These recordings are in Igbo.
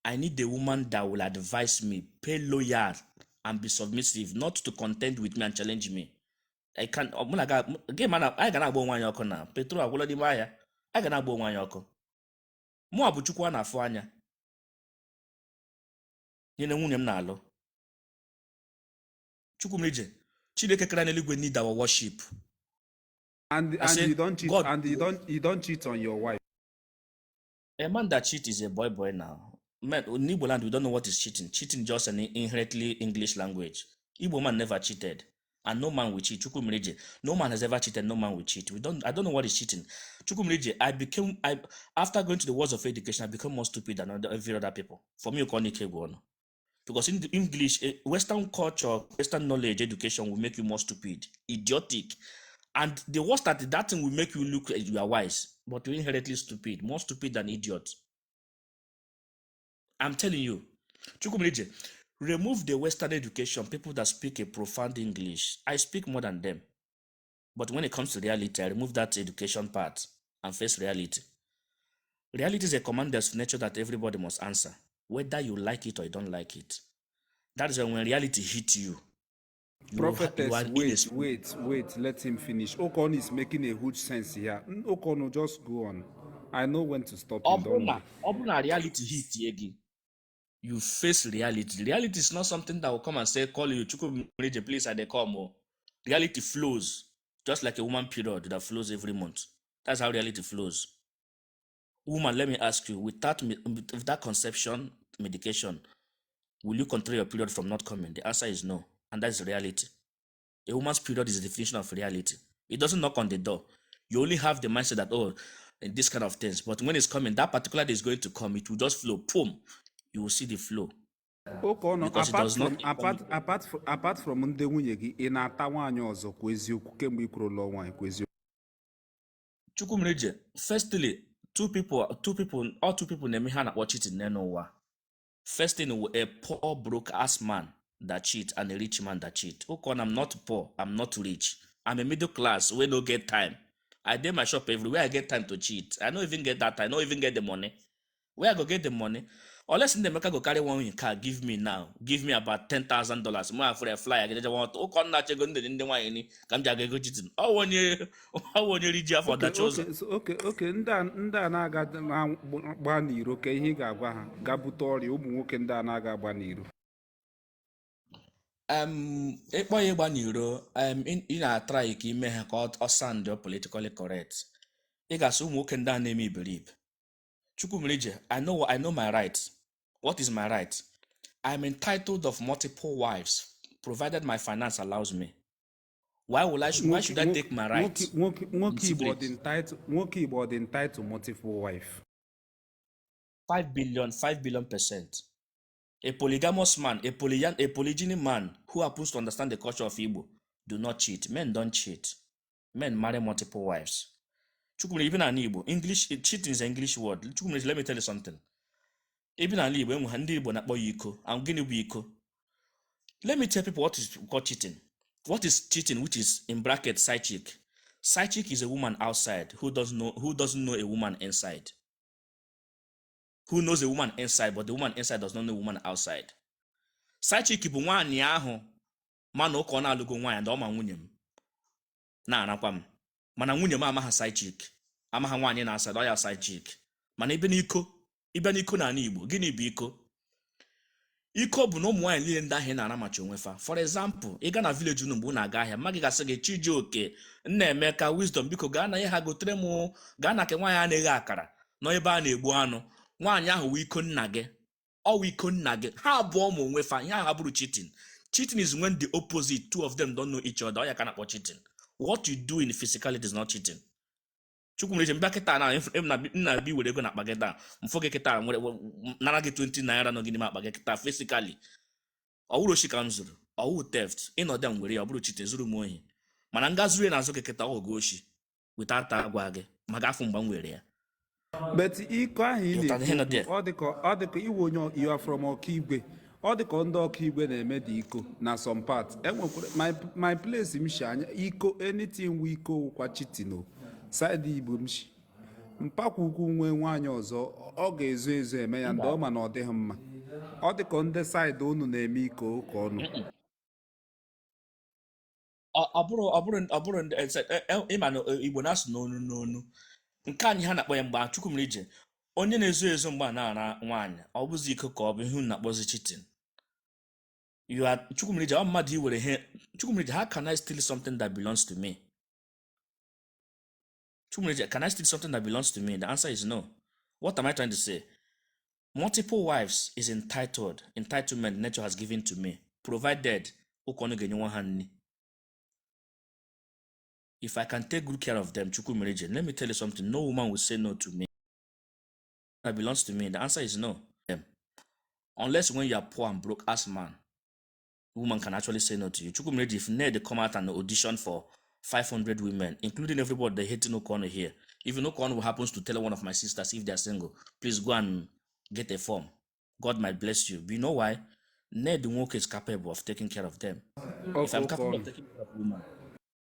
I need a woman that will advise me, pay loyal, and be submissive, not to contend with me and challenge me. I can't. I gonna agba onwe anyị ọkụ na petrol agwụla n'ime ahịa. I gonna agba onwe anyị ọkụ. Mụ a bụ Chukwu a na-afụ anya. Nyere nwunye m na-alụ. Chukwu m ije. Chineke kere n'eluigwe need our worship. And you don't cheat. God, and you don't cheat on your wife. A man that cheats is a boy now. Man, in Igbo land, we don't know what is cheating. Cheating just an inherently English language. Igbo man never cheated. And no man will cheat. Chukwumrije. No man has ever cheated, no man will cheat. I don't know what is cheating. Chukwumrije, after going to the worlds of education, I became more stupid than every other people. For me, you call it because in the English, Western culture, Western knowledge, education will make you more stupid, idiotic. And the worst that thing will make you look like you are wise, but you're inherently stupid, more stupid than idiot. I'm telling you, Chukwumrije, remove the Western education, people that speak a profound English. I speak more than them. But when it comes to reality, I remove that education part and face reality. Reality is a command of nature that everybody must answer, whether you like it or you don't like it. That is when reality hits you. Prophetess, wait, let him finish. Okon is making a huge sense here. Okon, just go on. I know when to stop him. Obuna reality hits you. You face reality. Reality is not something that will come and say, call you, Chukwumrije, please, and they come. Reality flows, just like a woman period that flows every month. That's how reality flows. Woman, let me ask you, with that conception, medication, will you control your period from not coming? The answer is no, and that's reality. A woman's period is the definition of reality. It doesn't knock on the door. You only have the mindset that, oh, and this kind of things. But when it's coming, that particular day is going to come, it will just flow. Boom. You will see the flow. Okay, no, apart from ndị nwunye gị, ị na-ata nwaanyị ọzọ kwa eziokwu kemgbe ikwuru lụọ nwaanyị kwa eziokwu. Chukwumrije, firstly, two people na-eme ha na-akpọ cheating n'ụwa. First thing, a poor broke ass man that cheat and a rich man that cheat. Okay, I'm not poor, I'm not rich. I'm a middle class where no get time. I do my shop everywhere. I get time to cheat. I don't even get that time. I don't even get the money. Where I go get the money? Unless in the America go carry one in car, give me now. Give me about $10,000. More for a fly. I just want to come not going to the one come to go cheating. Oh, when you reach for that chose. Okay. Nda na-aga gba n'iro ka ihe ga-agwa ha ga-bute ọrịa ụmụ nwoke ndị a na-aga gba n'iro. Ịkpọ ya gba n'iro, ị na-atry ka ime ha ka ọ sound politically correct. Ị ga-asị ụmụ nwoke ndị a na-eme iberibe. Chukwumrije, I know my rights. What is my right? I'm entitled of multiple wives, provided my finance allows me. Why should I take my right? Nwoke Igbo dị entitled to multiple wife. 5 billion%. A polygamous man, a polygyny man who happens to understand the culture of Igbo do not cheat. Men don't cheat. Men marry multiple wives. Chukwumrije, even an Igbo, cheating is an English word. Chukwumrije, let me tell you something. Even an Igbo, ndị Igbo na-akpọ ya iko. And gịnị bụ iko? Let me tell people what is called cheating. What is cheating, which is in brackets side chick? Side chick is a woman outside who doesn't know a woman inside. Who knows a woman inside, but the woman inside does not know a woman outside. Side chick bụ nwaanyị ahụ mana ụka ọ na-alụgo nwaanyị ndị ọma nwunye m na-anakwa m. Mana nwunye m amaghị side chick, amaghị nwaanyị na aside, ọ ya side chick. Mana ịbịa n'iko na ala Igbo, gịnị bụ iko? Iko bụ na ụmụ nwaanyị niile ndị ahịa na-ara macha onwe fa. For example, ị gaa na village unu mgbe unu na-aga ahịa, mma gị gasị gị Chijioke, Nnaemeka, Wisdom, biko gaa na ihe ha gotere m, gaa na nke nwaanyị a na-eghe akara nọ ebe a na-egbu anụ. Nwaanyị ahụ wụ iko nna gị, ọ wụ iko nna gị. Ha abụọ ma onwe fa, ihe ahụ abụrụ cheating. Cheating is when the opposite, two of them don't know each other. Ọ ya ka na-akpọ cheating. What you do in physicality is not cheating. Chukwumrije, mbịa kịta na bi were ego na akpa gị taa, mfọ gị kịta nara gị 20 naira nọ gị n'ime akpa gị kịta physically. Ọ wụrụ oshi ka m zụrụ, ọ wụ theft. Ịnọdụ m were ya, ọ bụrụ cheating, zuru m ohi. Mana nga zuru ya n'azụ gị kịta, ọ go oshi without agwa gị ma gafụ mgbe m were ya. But iko ahụ ị na-ekwu, ọ dịka iwe onye you are from Ọkaigwe. Ọ dịka ndị Ọkaigwe na-eme dị iko na some part. My place m shi anya iko, anything we iko kwa cheating o. Side Igbo m shi mpakwa ukwu nwe nwaanyị ọzọ ọ ga-ezo ezo eme ya ndị ọ ma na ọ dịghị mma. Ọ dị ka ndị saịdị unu na-eme iko ụka ọnụ. ọ bụrụ ịma na Igbo na-asụ n'onu n'onu nke anyị ha na-akpọ ya mgbe Chukwumerije onye na-ezo ezo mgbe a na-ara nwaanyị ọ bụzi iko ka ọ bụ ihe unu na-akpọzi cheating. Chukwumerije ọ mmadụ iwere ihe Chukwumerije, how can I steal something that belongs to me? Chukwumerije, can I steal something that belongs to me? The answer is no. What am I trying to say? Multiple wives is entitlement nature has given to me, provided ụkọnụ ga-enye nwa ha nni. If I can take good care of them, Chukwumerije, let me tell you something, no woman will say no to me. That belongs to me. The answer is no. Unless when you are poor and broke as man, woman can actually say no to you. Chukwumerije, if Ned come out and audition for 500 women, including everybody they hating Okono here, if Okono happens to tell one of my sisters if they are single, please go and get a form. God might bless you. But you know why? Ned Nwoke is capable of taking care of them. If I'm capable of taking care of women,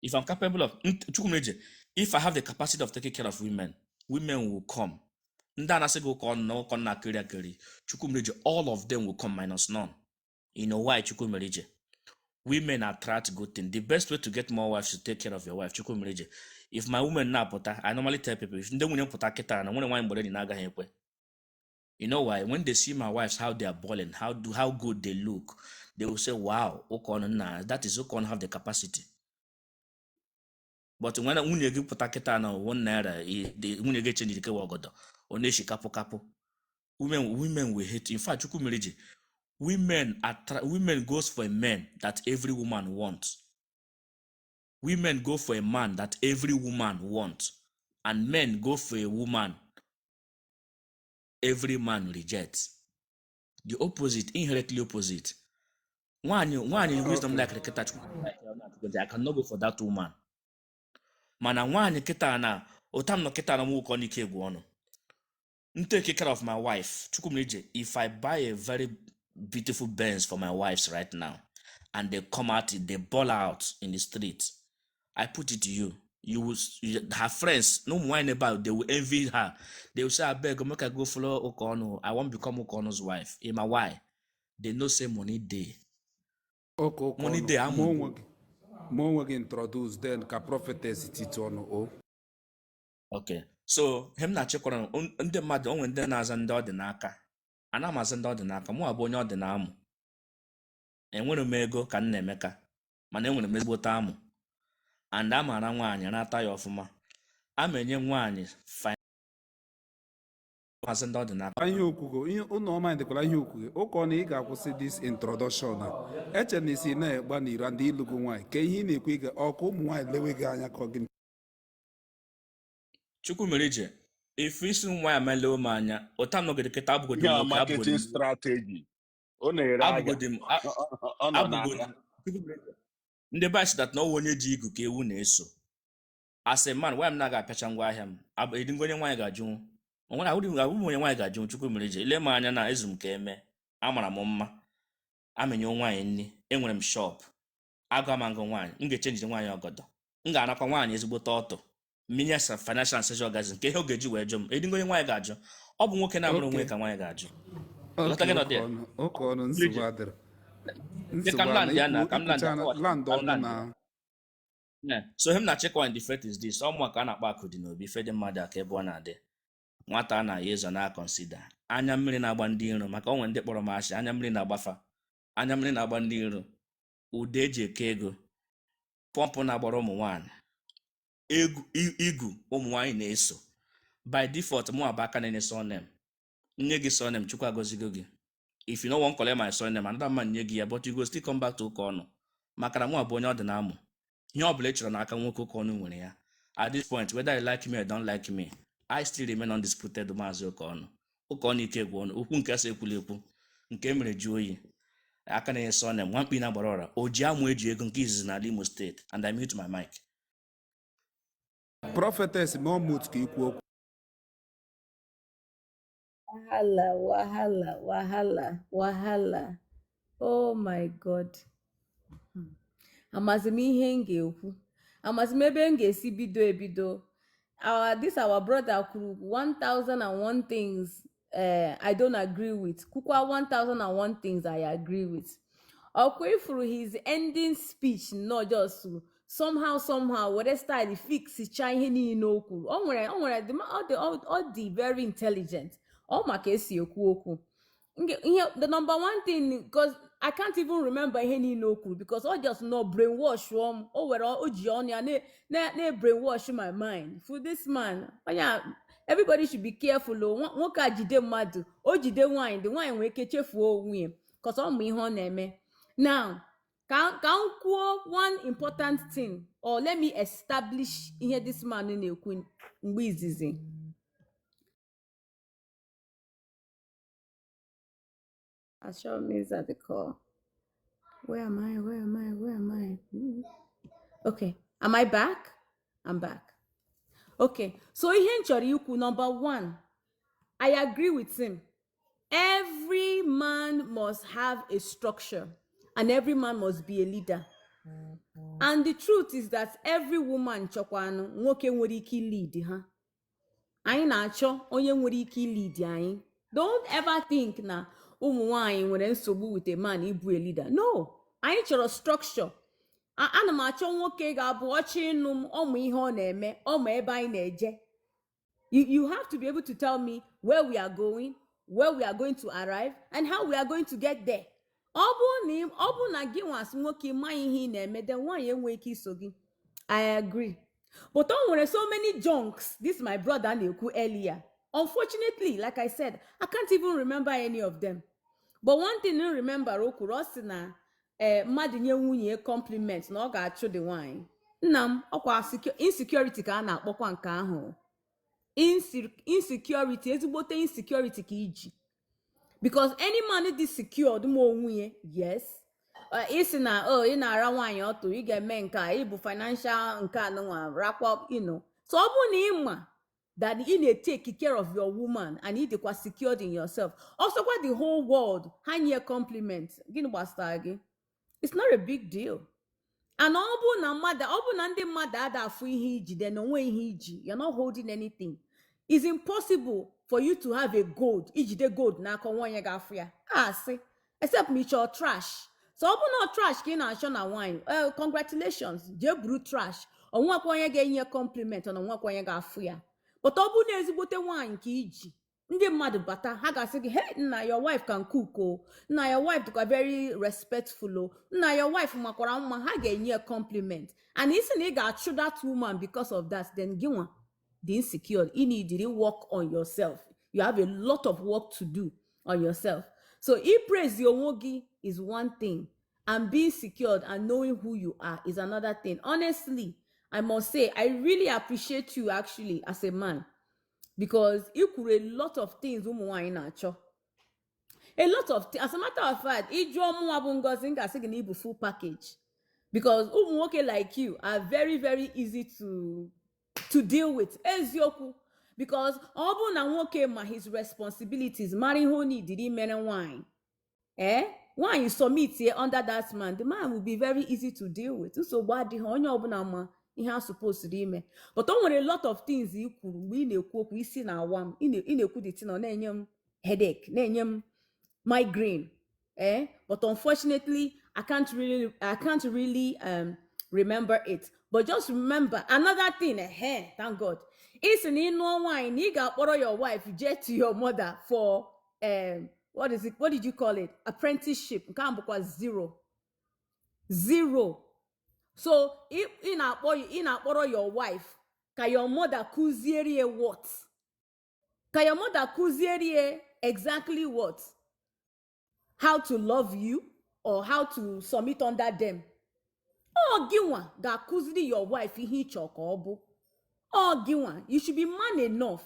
if I'm capable of Chukwumerije, if I have the capacity of taking care of women, women will come. Chukwumerije, all of them will come minus none. You know why, Chukwumerije? Women attract good things. The best way to get more wives is to take care of your wife. Chukwumerije, if my woman now put I normally tell people, if they won't put kita and when you know why? When they see my wives, how they are balling, how good they look, they will say, wow, Okon, that is Okon have the capacity. But when you get put kita now 1 naira, when you get change the kewagodo, oneshi kapo. Women will hate. In fact, Chukwumerije, women goes for a man that every woman wants. Women go for a man that every woman wants. And men go for a woman every man rejects. The opposite, inherently opposite. One wisdom like I cannot go for that woman. Mana one kita na otam no kita na mu ko nike gwono. Take care of my wife. Chukwumerije, if I buy a very beautiful Benz for my wives right now, and they come out, they ball out in the street, I put it to you. Her friends, no wine about, they will envy her. They will say, I beg, make I go follow Okono. I won't become Okono's wife. Ima why? They know say money day. Money day, I'm more introduce then ka prophetess titono. Okay. So him na chekwara ndị mmadụ onwe ndị na-aza ndị ọdịnaka. Ana m aza ndị ọdịnaka, mụ abụ onye ọdịnamụ. Enwere m ego ka nna Emeka, mana enwere m ezigbote amụ. And amara nwaanyị na-ata ya ọfụma. Ama enye nwaanyị aza ndị ọdịnaka. Ihe okwugo, ihe ụnụ ọma dịkwara ihe okwugo. Ụka na ị ga-akwụsị this introduction na. Eche na isi na-egba n'iro ndị ịlụgo nwaanyị. Ka ihe ị na-ekwu ị ga ọkụ ụmụ nwaanyị lewe gị anya ka gị. Chukwumerije, if isi nwa ya melewe m anya, ụta nọgide kịta abụgodi m nwoke, marketing strategy. Ọ na-ere ahịa. ndị bachi dat na ọwụ onye ji igu ka ewu na-eso. As a man, why m na-aga apịacha ngwa ahịa m? Edingo onye nwaanyị ga-ajụ. Abụghị onye nwaanyị ga-ajụ. Chukwumerije, ile m anya na ezu m ka eme, amara m mma, amenye nwaanyị nri, enwere m shop, agụ amangụ nwaanyị, m ga-echenji nwaanyị ọgọdọ, m ga-anakwa nwaanyị ezigbote ọtọ, minye financial and social organization, nke ihe ọ ga-eji wee jụ m. Edingo onye nwaanyị ga-ajụ. Ọ bụ nwoke na-amụrụ onwe ka nwaanyị ga-ajụ. Ọnụ nsogbu adịrị. So him na chekwa in the fact is this. Ọmụ ka a na-akpa akụ dị n'obi ife dị mmadụ aka ebe ọ na-adị. Nwata a na-ya ezo na-akọnsida. Anya mmiri na-agba ndị iro, maka onwe ndị kpọrọ m asị, anya mmiri na-agbafa. Anya mmiri na-agba ndị iro. Ude eji eke ego. Pọmpụ na-agbara ụmụ nwaanyị. Igu ụmụ nwaanyị na-eso. By default, mụ abụ aka na-enye surname. Nye gị surname, Chukwu agọzigo gị. If you no one collect my surname, another man nye gị ya, but you go still come back to Okono. Maka na mụ abụ onye ọdịnamụ. Ihe ọ bụla ị chọrọ n'aka nwoke Okono nwere ya. At this point, whether you like me or don't like me, I still remain undisputed Maazị Okono. Okono ike gwụ ọnụ, okwu nke asa ekwula ekwu, nke mere jụọ oyi. Aka na-enye surname, nwamkpi na-agbara ọra, o ji amụ eji ego nke izizi n'ala Imo State, and I mute my mic. Prophetess Mahmood ka ikwu okwu. Wahala. Oh my God. Amazi m ihe m ga-ekwu. Amazi m ebe m ga-esi bido ebido. Our brother kwuru 1001 things I don't agree with. Kukwa 1001 things I agree with. Through his ending speech, not just somehow, whatever style fix ihe no kwuru. All the very intelligent. All maka esi ekwu okwu. The number one thing, because I can't even remember ihe niile o kwuru, because all just no brainwash o were o ji ọnụ ya na brainwash my mind for this man. Everybody should be careful. Nwoke a jide mmadụ, o jide nwanyị, the nwanyị nwere ike chefuo onwe ya because ọ ma ihe ọ na-eme. Now ka m kwuo one important thing, or let me establish ihe this man na-ekwu mgbe izizi. I sure means that the call. Where am I? Okay, am I back? I'm back. Okay, so ihe m chọrọ ikwu, number one, I agree with him. Every man must have a structure, and every man must be a leader. And the truth is that every woman chọkwanụ nwoke nwere ike lead ha. Anyị na-achọ onye nwere ike lead anyị. Don't ever think na ụmụ nwanyị nwere nsogbu with a man ịbụ a leader. No, anyị chọrọ structure. Ana m achọ nwoke ga-abụ ọchị ịnụ m, ọmụ ihe ọ na-eme, ọmụ ebe anyị na-eje. You have to be able to tell me where we are going to arrive, and how we are going to get there. Ọ bụ na gị nwasị nwoke ma ihe ị na-eme, then nwanyị enwe ike iso gị. I agree. But o nwere so many junks, this my brother na-ekwu earlier. Unfortunately, like I said, I can't even remember any of them. But one thing I remember, o kwuru ọ sị na mmadụ nye nwunye compliment na ọ ga-achụ the nwanyị. Nna m, ọkwa insecurity ka a na-akpọkwa nke ahụ. Insecurity, ezigbote insecurity ka iji. Because any man dị secured ma onwe, yes. Isi na ị na-ara nwaanyị ọtụ, ị ga-eme nke a, ị bụ financial nke anụnwa rakwa, So ọ bụ na ị ma that ị na-take care of your woman and ị dịkwa secured in yourself. Also kwa the whole world ha nye compliment, gịnị gbasara gị? It's not a big deal. And ọ bụ na ndị mmadụ ada afụ ihe iji, then onwe ihe iji, you're not holding anything. It's impossible for you to have a gold, ijide gold n'aka nwanyị ga-afụ ya. See, except me chọọ trash. So ọ bụ na trash ka ị na-achọ na nwanyị, congratulations, jee buru trash. Onwekwa onye ga-enye compliment, na onwekwa onye ga-afụ ya. But ọ bụ na ezigbote nwanyị ka iji, ndị mmadụ bata, ha ga-asị gị, hey, nna, your wife can cook, oh. Nna, your wife dịkwa very respectful, oh. Nna, your wife makwara mma, ha ga-enye compliment. And isi na ị ga-achụ that woman because of that, then gị nwa the insecure, you need to work on yourself. You have a lot of work to do on yourself. So praise your wogi is one thing, and being secured and knowing who you are is another thing. Honestly, I must say, I really appreciate you actually as a man, because you could a lot of things a lot of things. As a matter of fact, full package, because like you are very, very easy to deal with. Ezioku, because ọ bụ na nwoke ma his responsibilities, marry who need did mere wine. Wine you submit here under that man, the man will be very easy to deal with. So what the onye ọbụla ma ihe a supposed to ime. But o nwere a lot of things you kwuru mgbe ị na-ekwu okwu isi na awam, ị na-ekwu the thing ọ na-enye m headache, na-enye m migraine. But unfortunately, I can't really remember it. But just remember another thing, thank God. It's in wine, you got borrow your wife, jet to your mother for what is it? What did you call it? Apprenticeship. Zero. So if in borrow your wife, can your mother kuziere what? Can your mother kuziere exactly what? How to love you or how to submit under them? Oh, Giwa, that kuzidi your wife ihe chokobo. Oh, Giwa, you should be man enough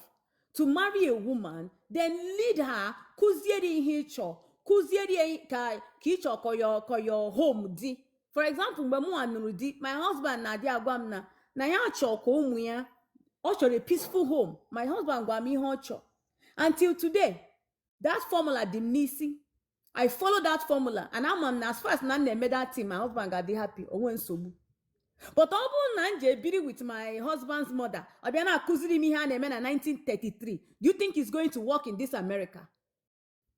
to marry a woman, then lead her kuziedi ihe cho, kuziedi ka choko your home di. For example, my husband na di agwam na ya choko ụmụ ya, ọ chọrọ a peaceful home. My husband gwa m ihe ọ chọ. Until today, that formula dị n'isi. I follow that formula, and I'm as far as na made that team, my husband got happy. But ọ bụrụ na m ji ebiri with my husband's mother, ọ bịa na-akụziri m ihe a na-eme na 1933, do you think it's going to work in this America?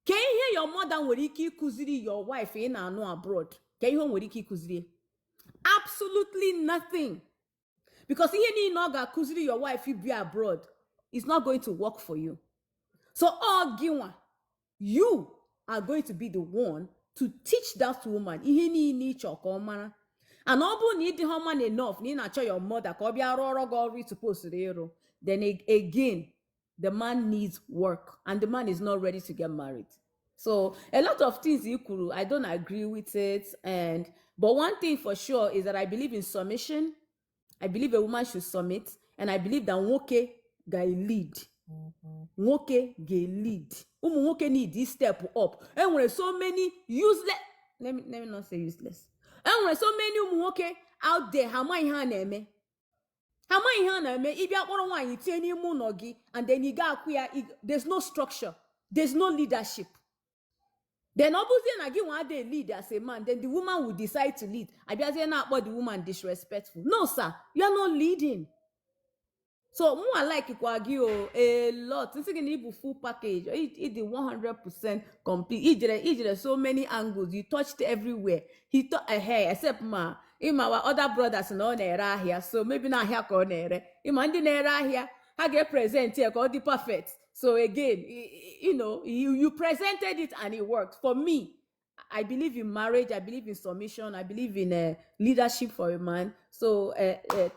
Ka ihe your mother nwere ike ịkụziri your wife ị na-anụ abroad? Ka ihe o nwere ike ịkụziri? Absolutely nothing. Because ihe niile ọ ga-akụziri your wife be abroad is not going to work for you. So ọ gịnwa, you are going to be the one to teach that woman ihe niile ịchọ ka ọ mara. And ọ bụrụ na ị dị human enough na ị na-achọ your mother ka ọ bịa rụọ ọrụ gị ọrụ ị supposed ịrụ, then again, the man needs work and the man is not ready to get married. So a lot of things you could, I don't agree with it. But one thing for sure is that I believe in submission. I believe a woman should submit, and I believe that nwoke ga lead. Nwoke ga lead. Ụmụ nwoke need this step up. And when so many useless, let me not say useless. And when so many ụmụ nwoke out there, ha ma ihe a na-eme. Ha ma ihe a na-eme. Ị bịa kpọrọ nwaanyị tie n'ime ụlọ gị, and then you ga-akwụ ya, there's no structure, there's no leadership. Then obviously na gị nwa dey lead as a man, then the woman will decide to lead. Abịazie na-akpọ the woman disrespectful. No, sir, you are not leading. So more like Ikwagi a lot. This is a full package. It the 100% complete. It so many angles. You touched everywhere. He thought hey, except our other brothers no nera here. So maybe not here ko nere. Imandi nera here. I get present here called the perfect. So again, you presented it and it worked. For me, I believe in marriage. I believe in submission. I believe in leadership for a man. So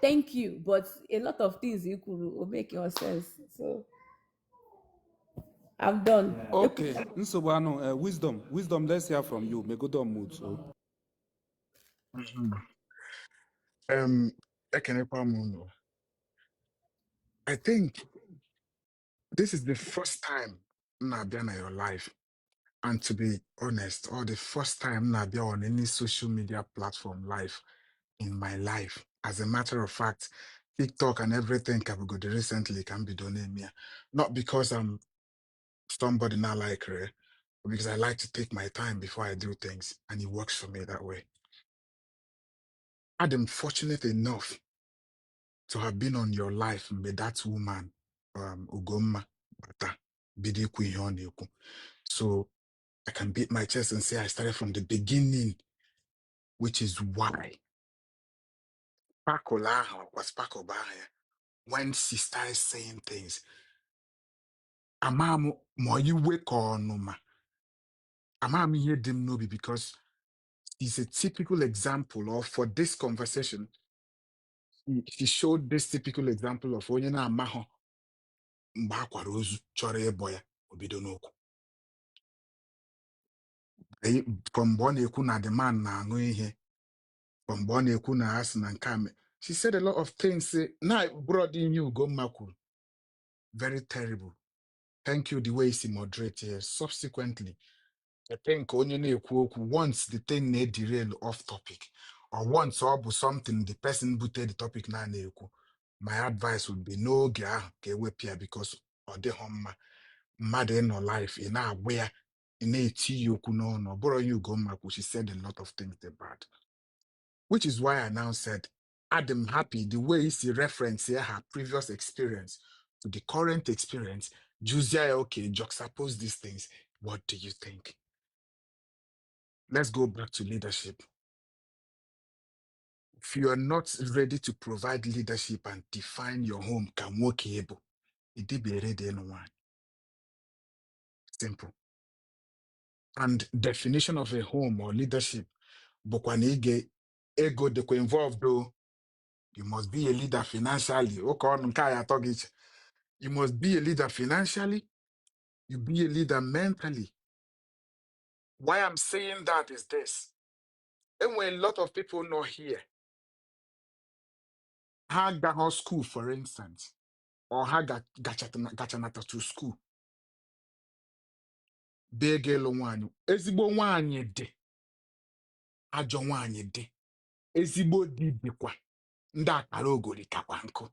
thank you. But a lot of things you could make your sense. So I'm done. Okay. Nsobano, wisdom. Let's hear from you. Me go down mood. So. I think this is the first time I've been in your life. And to be honest, or the first time I've been on any social media platform live in my life. As a matter of fact, TikTok and everything I've got recently can be done in me. Not because I'm somebody not like her, but because I like to take my time before I do things, and it works for me that way. I'm fortunate enough to have been on your life with that woman, Ugomma Bata, Bidiku Ihoniku. So I can beat my chest and say I started from the beginning, which is why Pakolaha was Pakobaya. When she started saying things, Amamu Moyi wake on Numa. Amami hear them no be because it's a typical example of for this conversation. He showed this typical example of onye na amaho mgbe akwara ozu chọrọ ịbọ ya obido n'okwu. From mgbe ọ na-ekwu na the man na-aṅụ ihe, from mgbe ọ na-ekwu na asị na nke a she said a lot of things. Na brought in you Ugomma kwuru. Very terrible. Thank you the way he moderate here. Subsequently, I think onye na-ekwu okwu once the thing na derail off topic, or once ọ bụ something the person buted the topic na-ekwu, my advice would be n'oge ahụ ka ewepụ ya because ọ dịghọ mma. Mmadụ ịnọ life ị na-agba ya ị na-eti ya okwu n'ọnụ. Ọ bụrụ onye Ugomma kwuru, she said a lot of things they bad, which is why I now said I'm happy the way he referenced here her previous experience to the current experience. Juzia, okay, juxtapose these things. What do you think? Let's go back to leadership. If you are not ready to provide leadership and define your home, can work able. It did be ready in one. Simple. And definition of a home or leadership, bokwanige ego de involved though. You must be a leader financially. You must be a leader financially. You be a leader mentally. Why I'm saying that is this. And when a lot of people not here, Hagaho school, for instance, or Haga Gachanata to school. Begelo wanyu. Ezigbo wanyi de. Ajo wanyi de. Ezigbo di dekwa. Nda akara ogori kakwa nko.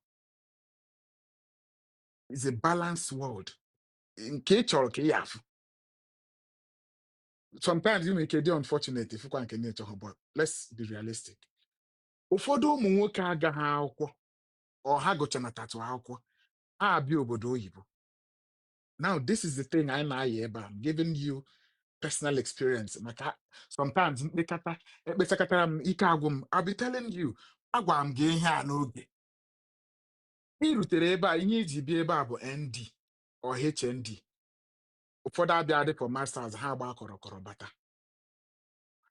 It's a balanced world. Nke chọrọ ka ya afụ. Sometimes you make it unfortunate if you can't get nature, but let's be realistic. ụfọdụ ụmụ nwoke agaghị akwụkwọ ọ ha gụchanatatu akwụkwọ ha abịa obodo oyibo. Now this is the thing anyị na-aya ebe a. I'm giving you personal experience maka sometimes ekpechakatara m ike agwụ m. I'll be telling you, agwa m gị ihe a n'oge ị rutere ebe a, ihe iji bịa ebe a bụ ND or HND. ụfọdụ abịa dị for masters ha agba kọrọkọrọ bata,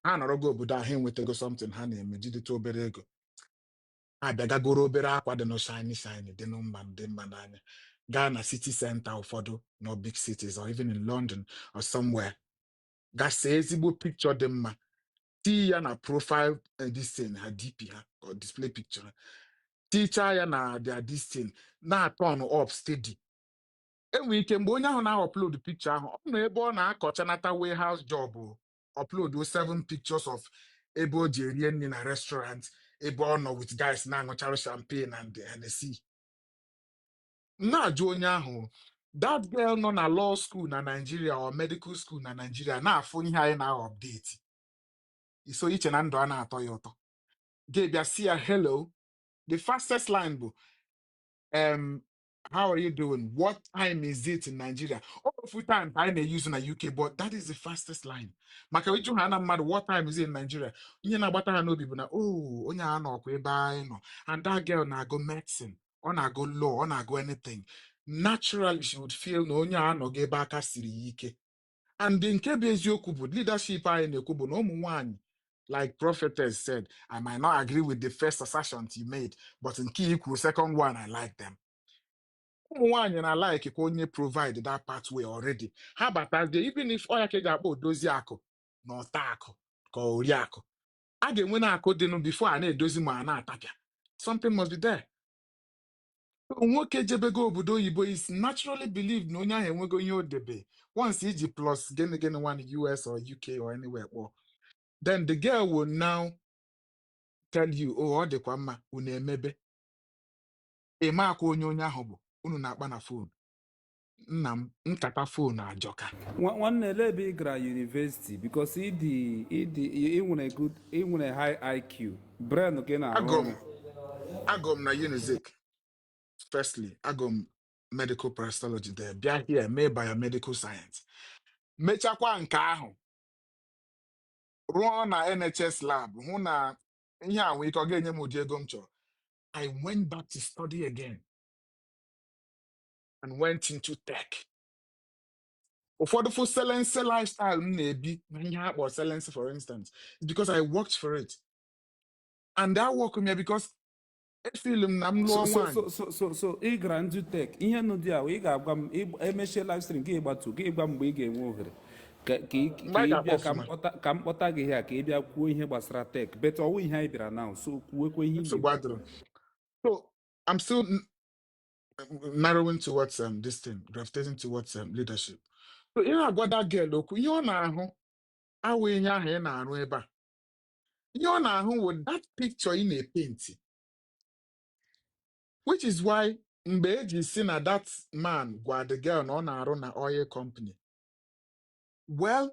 ha nọrọgo obodo ahụ enwetago something ha na-eme jidete obere ego, ha bịagagoro obere akwa dị no shiny dị no mma dị mma n'anya, gaa na city center ụfọdụ no big cities or even in London or somewhere, gasee ezigbo picture dị mma, tii ya na profile this thing ha DP ha or display picture, tichaa ya na their this thing na-turn up steady. Enwere ike mgbe onye ahụ na-upload picture ahụ ọ nọ ebe ọ na-akọchanata warehouse job upload 7 pictures of ebe o ji erie nri na restaurant, ebe ọ nọ with guys na-aṅụcharụ champagne and Hennessy. Na-ajụ onye ahụ, that girl nọ na law school na Nigeria or medical school na Nigeria na-afụ ihe anyị na-update, iso iche na ndụ a na-atọ ya ụtọ, ga-ebịa si ya hello, the fastest line bụ how are you doing? What time is it in Nigeria? Full time I may use in the UK, but that is the fastest line. Maka we do hana mad what time is it in Nigeria? You na gbata ha no people na oh onye a no kwa ebe anyị nọ, and that girl na go medicine, or na go law, or na go anything. Naturally she would feel na onye a no ebe aka siri ike. And nke bụ eziokwu bụ leadership anyị na-ekwu bụ na ụmụ nwanyị, like prophetess said, I might not agree with the first assertion you made, but in key equal second one I like them. ụmụ nwaanyị na like ka onye provide that pathway already, ha batazie even if ọya ka eji akpọ odozi akụ na ọta akụ ka ori akụ, a ga-enwe na akụ dịnụ before a na-edozi ma a na-atapịa, something must be there. Nwoke jebego obodo oyibo is naturally believed na onye ahụ enwego ihe o debe once iji plus gịnị one US or UK or anywhere kpọọ, then the girl will now tell you oh ọ dịkwa mma unu emebe eme akwa onye ahụ bụ unu na-akpa na phone. Nna m nkata phone ajọka. Nwanne ele ebe ị gara university because ị nwere high IQ brain gị na-arụ ọrụ. Agụm na Unizik. Firstly, agụm medical practicology there. Bịa here mee biomedical science. Mechakwa nke ahụ rụọ na NHS lab hụ na ihe a nwee ike ọ ga-enye m ụdị ego m chọrọ. I went back to study again and went into tech. Ụfọdụ for Selense lifestyle m na-ebi na ihe a kpọrọ Selense for instance is because I worked for it. And that work me because film na m lụọ nwaanyị. So ị gara ndị tech ihe nụ dị ahụ ị ga-agwa m emechie live stream gị gbatu gị gwa mgbe ị ga-enwe ohere ka m kpọta gị ha ka ị bịa kwuo ihe gbasara tech but ọwụ ihe anyị bịara now so kwuwekwe ihe so I'm still narrowing towards this thing, gravitating towards leadership. So ị na-agwa that girl okwu ihe ọ na-ahụ awụ ihe ahụ ị na-arụ ebe a, ihe ọ na-ahụ with that picture ị na-epenti, which is why mgbe eji si na that man gwa the girl na ọ na-arụ na oil company, well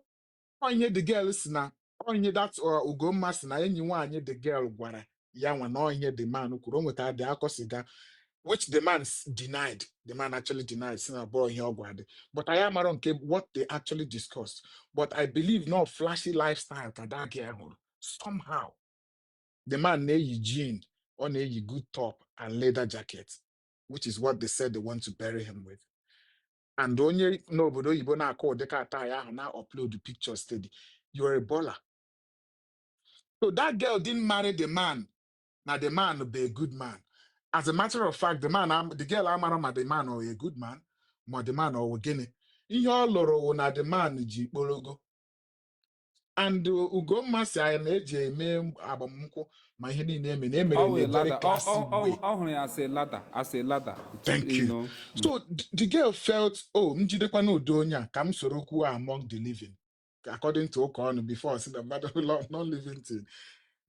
onye the girl si na onye that Ugomma si na enyi nwaanyị the girl gwara ya nwa na onye the man kwuru o nwetara dị akọsiga, which the man denied. The man actually denied si na bụrụ ihe ọ gwara dị, but I am around what they actually discussed. But I believe no flashy lifestyle ka that girl hụrụ. Somehow the man na-eyi jean, ọ na-eyi good top and leather jacket, which is what they said they want to bury him with. And onye n'obodo oyibo na-akọ ụdịka ata ya ahụ na upload pictures steady, you're a baller. So that girl didn't marry the man. Now the man will be a good man. As a matter of fact, the girl amara ma the man or a good man, ma the man or gịnị. Ihe ọ lụrụ na the man ji kporogo. And Ugomma si anyị na-eji eme agbamnkwụ ma ihe niile eme na emere very classy way. Ọ hụrụ ya as a ladder. Thank you. So the girl felt, oh, njidekwa n'udo onye a ka m soro kwuo among the living. According to Okonu before, I said about not living thing.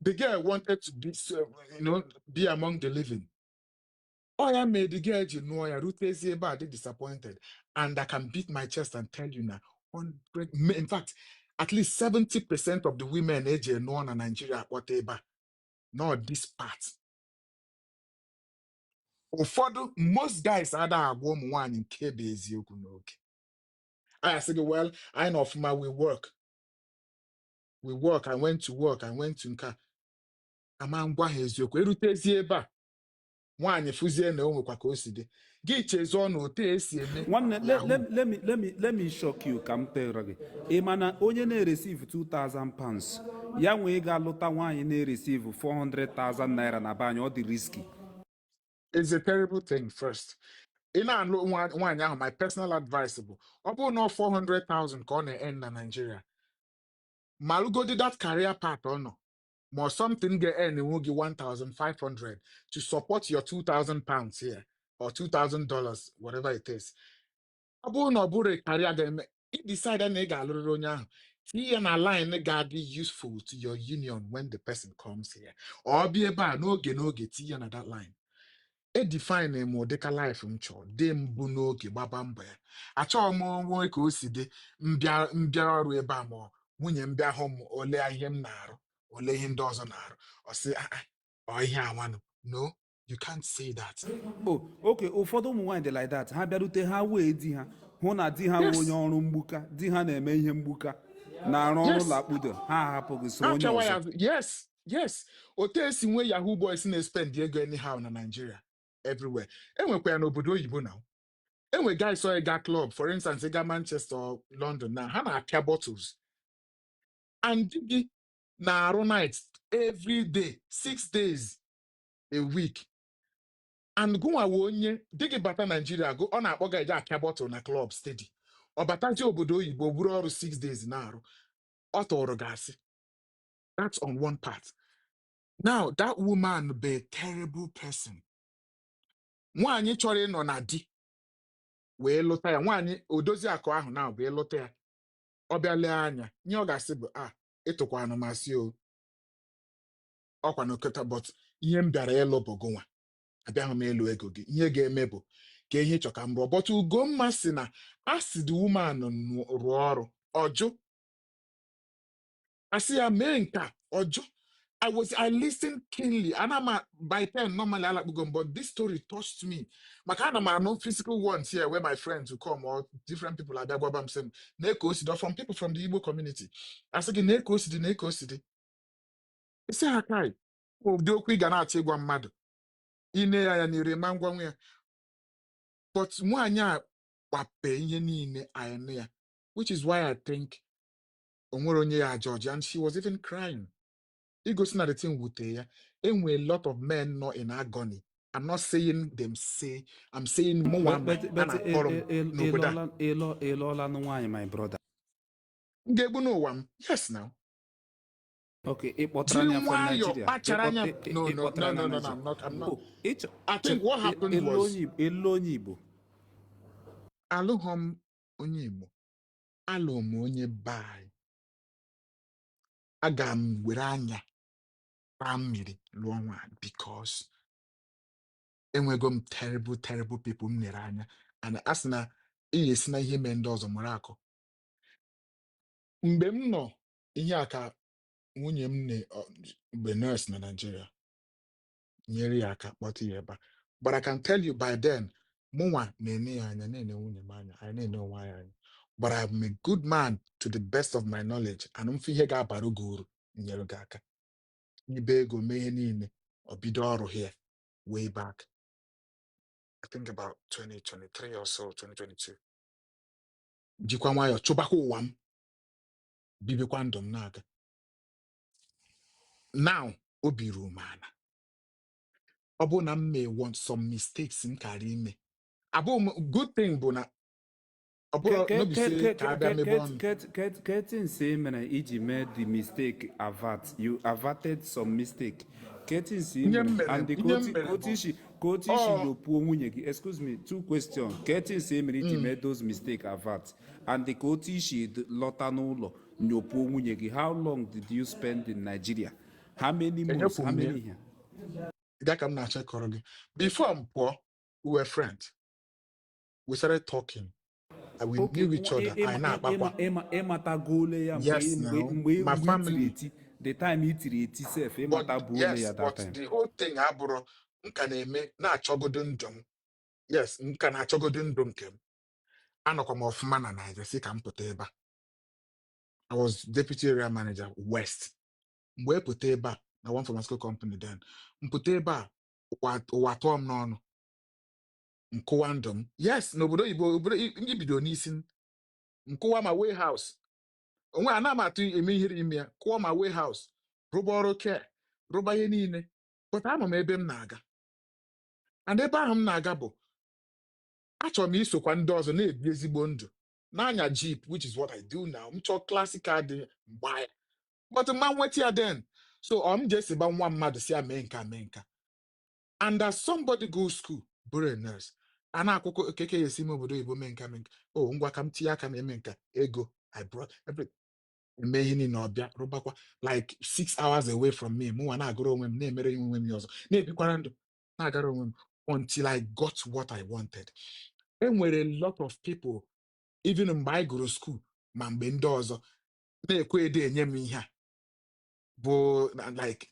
The girl wanted to be among the living. Oh, yeah, made the girl you know ya rutezi ebe a disappointed. And I can beat my chest and tell you now, in fact, at least 70% of the women age no in Nigeria whatever. not this part. Most guys are that one in KB okay. I said, well, I know from my we work. I went to work. I went to nka. Amangwa eziokwu. Erutezie eba. Nwanyị fuzie na onwe kwa ka o si dị. Gị chezo na otu esi eme. Let me shock you ka m tell gị. Ị ma na onye na-receive 2,000 pounds ya nwee ga-alụta nwaanyị na-receive 400,000 naira na be anyị, ọ dị risky. It's a terrible thing first. In one, my personal advice bụ ọ bụrụ na 400,000 ka ọ na-end na Nigeria. Malugodi that career path or no. More something get earn will give 1,500 to support your 2,000 pounds here or $2,000, whatever it is. Abu no bure career game. It decided nega alone. See an line ga be useful to your union when the person comes here. Or be a bar no get see on that line. E define a modeka life mcho dem buno ke babamba. Acho mo nwe ka o si de mbia ọrụ ebe a mo nwunye mbia hom ole ihe m na-arụ ole ihe ndị ọzọ na-arụ ọ sị ọ ihe awanụ. No, you can't say that. Oh, okay, ụfọdụ ụmụ nwaanyị dị like that. Ha bịarute ha wee di ha hụ na di ha nwe onye ọrụ mgbuka, di ha na-eme ihe mgbuka na-arụ ọrụ lakpudo, ha hapụghị so onye ọzọ. Yes. Otu esi nwe Yahoo boys na-spend ego anyhow na Nigeria everywhere. Enwekwa ya n'obodo oyibo now. Enwe guys so ega club, for instance, ega Manchester or London now, ha na-apịa bottles. And digi na-arụ nights every day, 6 days a week. And gụnwa we onye digi bata Nigeria go ọ na-akpọga eje apịa bottle na club steady. Ọ batazi obodo oyibo buru ọrụ 6 days na-arụ. Ọ tụrụ gasị. That's on one part. Now, that woman be a terrible person. Nwaanyị chọrọ ịnọ na di wee lụta ya. Nwaanyị odozi akụ ahụ na wee lụta ya. Ọ bịa lee anya nye ọ gasị bụ ịtụkwa anụmasị o ọkwa n'okota, but ihe m bịara ịlụ bụ gụnwa abịaghị m elu ego gị. Ihe ga-eme bụ ka ihe chọ ka m rụọ. But Ugomma sị na asị the woman rụọ ọrụ ọjụ asị ya mee nka ọjụ. I listened keenly. And I'm by 10 normally I like go, but this story touched me. Makana no physical ones here where my friends will come or different people like that. I'm saying from people from the Igbo community. I said Neko City. I say Hakai. Oh, do quick and I'll take one mad. Ine ya ni remangwa. But mwanya wape yenine ayanea. Which is why I think Onworonye Georgia, and she was even crying. It goes not the thing with there. And a lot of men not in agony. I'm not saying them say, I'm saying more one. But Elola no why, my brother. No one. Yes, now. Okay, from Nigeria. No, I'm not. I think what happened was Elonibo. Alohom Onyimo. Alom onye bai. Agam wiranya. Family Luanwa, because enwegom terrible people mneranya, and asna iyesina ihe mendozo morako. Mgbe m nọ ihe aka nwunye m ne mgbe nurse na Nigeria nyere ya aka kpọta ya ebe. But I can tell you by then mụnwa na-ene ya anya na-ene nwunye m anya anyị na-ene onwe anyị anya. But I'm a good man to the best of my knowledge, and mfe ihe ga-abara gị uru nyere gị aka. Ibego mee niile obido ọrụ here way back, I think about 2023 or so, 2022. Jikwa nwayọ chụbakwa ụwa m bibikwa ndụ m na-aga. Now obi ruru m ana. Ọ bụ na m may want some mistakes m kara ime. Good thing bụ na ọ bụrụ no be say ka abịa mebe ọnụ. Ketin say mena iji made the mistake avert. You averted some mistake. Ketin say and the Kotishi lopuo nwunye gị. Excuse me, 2 questions. Ketin say mena iji made those mistake avert. And the Kotishi lọta n'ụlọ nyopuo nwunye gị. How long did you spend in Nigeria? How many months? How many here? That I'm not checking. Before I'm poor, we were friends. We started talking. We knew each other. Yes, my family. the time itiri eti sef but ịmata bụ onye yes, ya that but time. the whole thing abụrụ nka na-eme na-achọgodo ndụ m. Yes, nka na-achọgodo ndụ nke m. Anọkwa m ọfụma na Naija si ka m pụta ebe a. I was deputy area manager West. Mgbe pụta ebe a na one pharmaceutical company then, mpụta ebe a ụwa tụọ m n'ọnụ, nkụwa ndụ m. Yes, n'obodo oyibo ndị bido n'isi nkụwa ma warehouse. Onwe a na m atụ eme ihe ime ya, kụọ ma warehouse, rụba ọrụ care, rụba ihe niile. But ama m ebe m na-aga. And ebe ahụ m na-aga bụ achọrọ m isokwa ndị ọzọ na-ebi ezigbo ndụ. N'anya jeep, which is what I do now. M chọọ classic car dị mgba ya. But mma nweta ya then. So m jesi ba nwa mmadụ si ya mee nka. And as somebody go school, bụrụ a nurse, a na-akwụkwọ keke ya esi ime obodo oyibo mee nka. Oh, ngwa ka m tinye aka na eme nka. Ego, I brought everything. Eme ihe niile ọbịa rụbakwa like 6 hours away from me. Mụnwa na-agụrụ onwe m na-emere onwe m ọzọ. Na-ebikwara ndụ na-agara onwe m until I got what I wanted. Enwere a lot of people, even mgbe anyị gụrụ school, ma mgbe ndị ọzọ na-ekwe ede enye m ihe a bụ like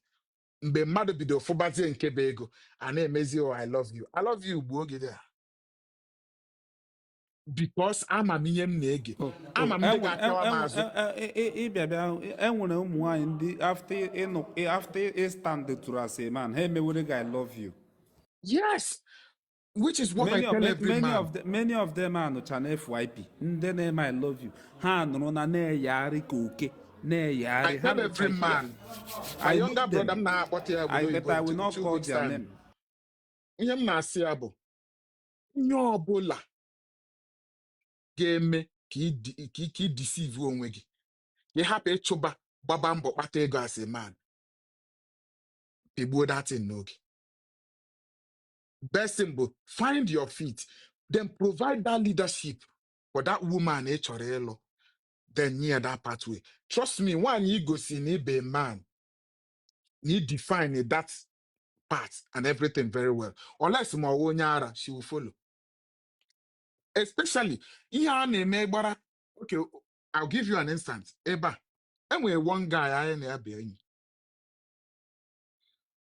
mgbe mmadụ bido fụbazie nke bụ ego a na-emezi I love you. I love you gbuo oge a because ama m ihe m na-ege, ama m ndị ga-apịawa m azụ. ịbịabịa enwere ụmụ nwaanyị ndị after stand tụrụ as a man ha emewere gị I love you. Yes, which is what I tell every man. Many of them anụcha na FYP ndị na-eme I love you ha nụrụ na na-eyegharị ka oke na-eyegharị. I tell every man. My younger brother m na-akpọta ya I will not call their name. Ihe m na-asị ya bụ ihe ọbụla ga-eme ka ị deceive onwe gị, ị hapụ ịchụba gbaba mbọ kpata ego as a man, pigbuo that thing n'oge. Best thing bụ find your feet, then provide that leadership for that woman ị chọrọ ịlụ, then near that pathway. Trust me, nwaanyị igosi na ibe man, you define that part and everything very well. Unless ma onye ara, she will follow. Especially ihe a na-eme gbara. Okay, I'll give you an instance. Eba, enwere one guy anyị na-abịa enyi.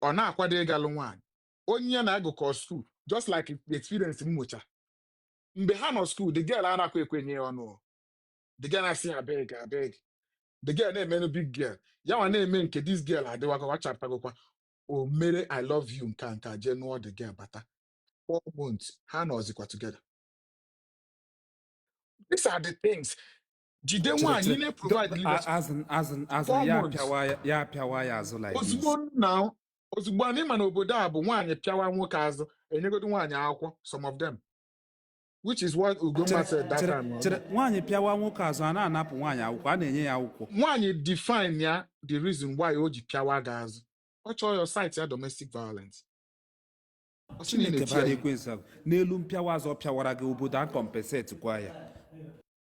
Ọ na-akwado ịgalụ nwaanyị. Onye na-agụkọ school, just like the experience m nwecha. Mgbe ha nọ school, the girl anakwa ekwenye ọnụ. The girl na-asị abeg. The girl na-eme big girl. Ya nwa na-eme nke this girl adịwakwa wachapụtagokwa. O mere I love you nka je nụọ the girl bata. 4 months, ha nọzikwa together. These are the things. Jide nwaanyị na-provide leadership. As ya pịawa ya azụ like this. Ozugbo anyị ma n'obodo a bụ nwaanyị pịawa nwoke azụ, enyegodo nwaanyị akwụkwọ, some of them. Which is what Ugoma said that time. Nwaanyị pịawa nwoke azụ a na-anapụ nwaanyị akwụkwọ, a na-enye ya akwụkwọ. Nwaanyị define ya the reason why o ji pịawa gị azụ. Ọ chọọ your site ya domestic violence. Chineke bara ekwensu n'elu mpịawa azụ ọ pịawara gị obodo a compensate kwa ya.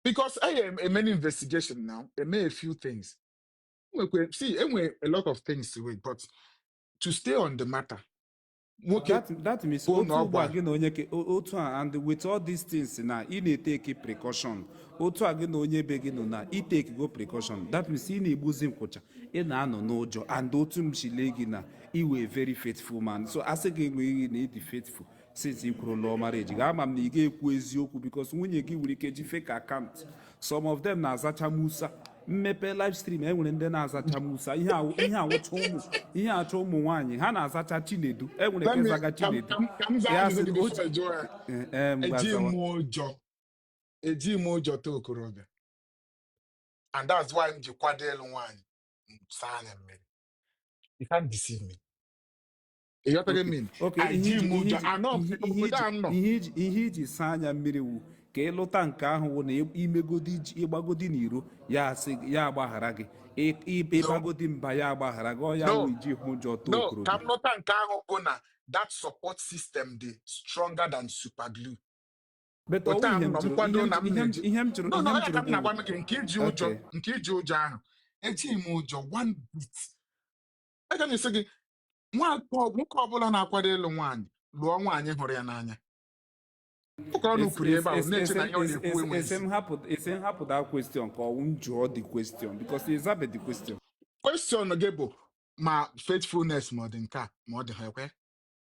Because I am a many investigation now, I made a few things. See, anyway, a lot of things to it, but to stay on the matter. That means otu and with all these things na ị na-etake precaution. Otu a gị na onye be gị nọ na take go precaution. That means ị na-egbuzi nkwụcha, ị na-anọ n'ụjọ, and otu m chile gị na iwe very faithful man. So asị gị enweghị na ịdị faithful since ị kwuru lụọ marriage. Ga-ama m na ị ga-ekwu eziokwu because nwunye gị nwere ike ji fake account. Some of them na-azacha Musa. Mmepe live stream enwere ndị na-azacha Musa. Ihe achọ ụmụ nwaanyị ha na-azacha Chinedu. Enwere nke zaga Chinedu. Eji m ụjọ to okorobịa. And that's why m ji kwado elu nwaanyị saa anya mmiri. You can't deceive me. You know what I mean? Ihe iji saa anya mmiri wu ka ịlụta nke ahụ wụ na ịgbagodi n'iro ya agbaghara gị, ịgbagodi mba ya agbaghara gị, ọ ya wụ iji hụ ụjọ to okorobịa. Ka m lụta nke ahụ bụ na that support system dị stronger than super glue. But ihe m chụrụ nke iji ụjọ ahụ eji m ụjọ one bit. Ega m esi gị nwoke ọbụla na-akwado ịlụ nwaanyị lụọ nwaanyị hụrụ ya n'anya. Ese m hapụ that question ka ọwụ njụọ the question because ịzabe the question. Question gị bụ ma faithfulness ma ọ dị nke a ma ọ dị ha ekwe.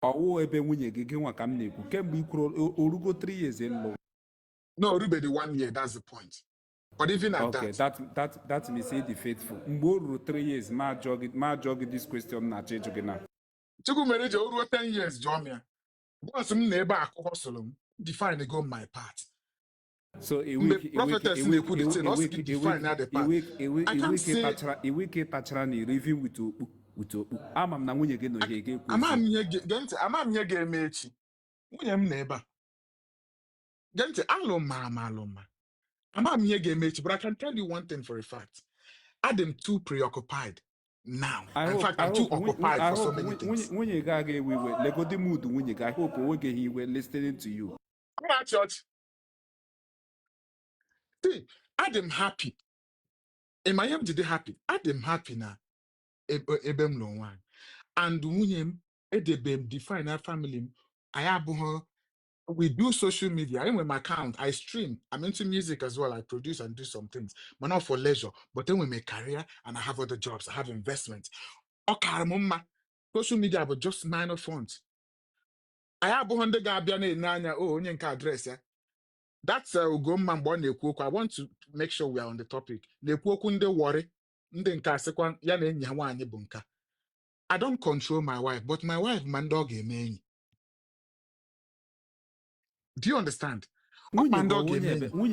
ọwụ ebe nwunye gị gị nwa ka m na-ekwu kemgbe ikwuru orugo 3 years ịlụ. No, already 1 year, that's the point. But even at Okay, that means say the faithful. Mgbe o ruru 3 years ma jụọ gị this question na-achọ ịjụ gị na. Chukwu mere ji o ruo 10 years jụọ m ya. Bọs m na ebe akụ hustle m define go my part. So prophetess na-ekwu the thing, also define the part. I can't say iwe ka ịtachara na iri even with okpu. Ama m na nwunye gị nọ ihe ga-ekwu. Ama m ihe ga-eme echi. Nwunye m na ebe a. Gee ntị, alụ ma. Ama m ihe ga-eme echi, but I can tell you one thing for a fact. I'm too preoccupied now. In fact, I'm too occupied for so many things. Nwunye gị aga ewe iwe. Legodi mood nwunye gị. I hope o nweghị iwe listening to you. I'm at church. See, I'm happy. In my MDD happy. I'm happy now. Ebem lo one. And nwunye m edebe m define our family m. We do social media. I with my account, I stream. I'm into music as well. I produce and do some things, but not for leisure. But then with my career and I have other jobs, I have investments. Okay, mama, social media but just minor funds. I have 100 Gabiana Nanya. Oh, onye nke address. Yeah, that's Ugomma mgbe na-ekwu okwu. I want to make sure we are on the topic. Na-ekwu okwu ndị worry, ndị nke asekwa ya na enyi ha nwaanyị bụ nka. I don't control my wife, but my wife man dog eme enyi. Do you understand? Nwunye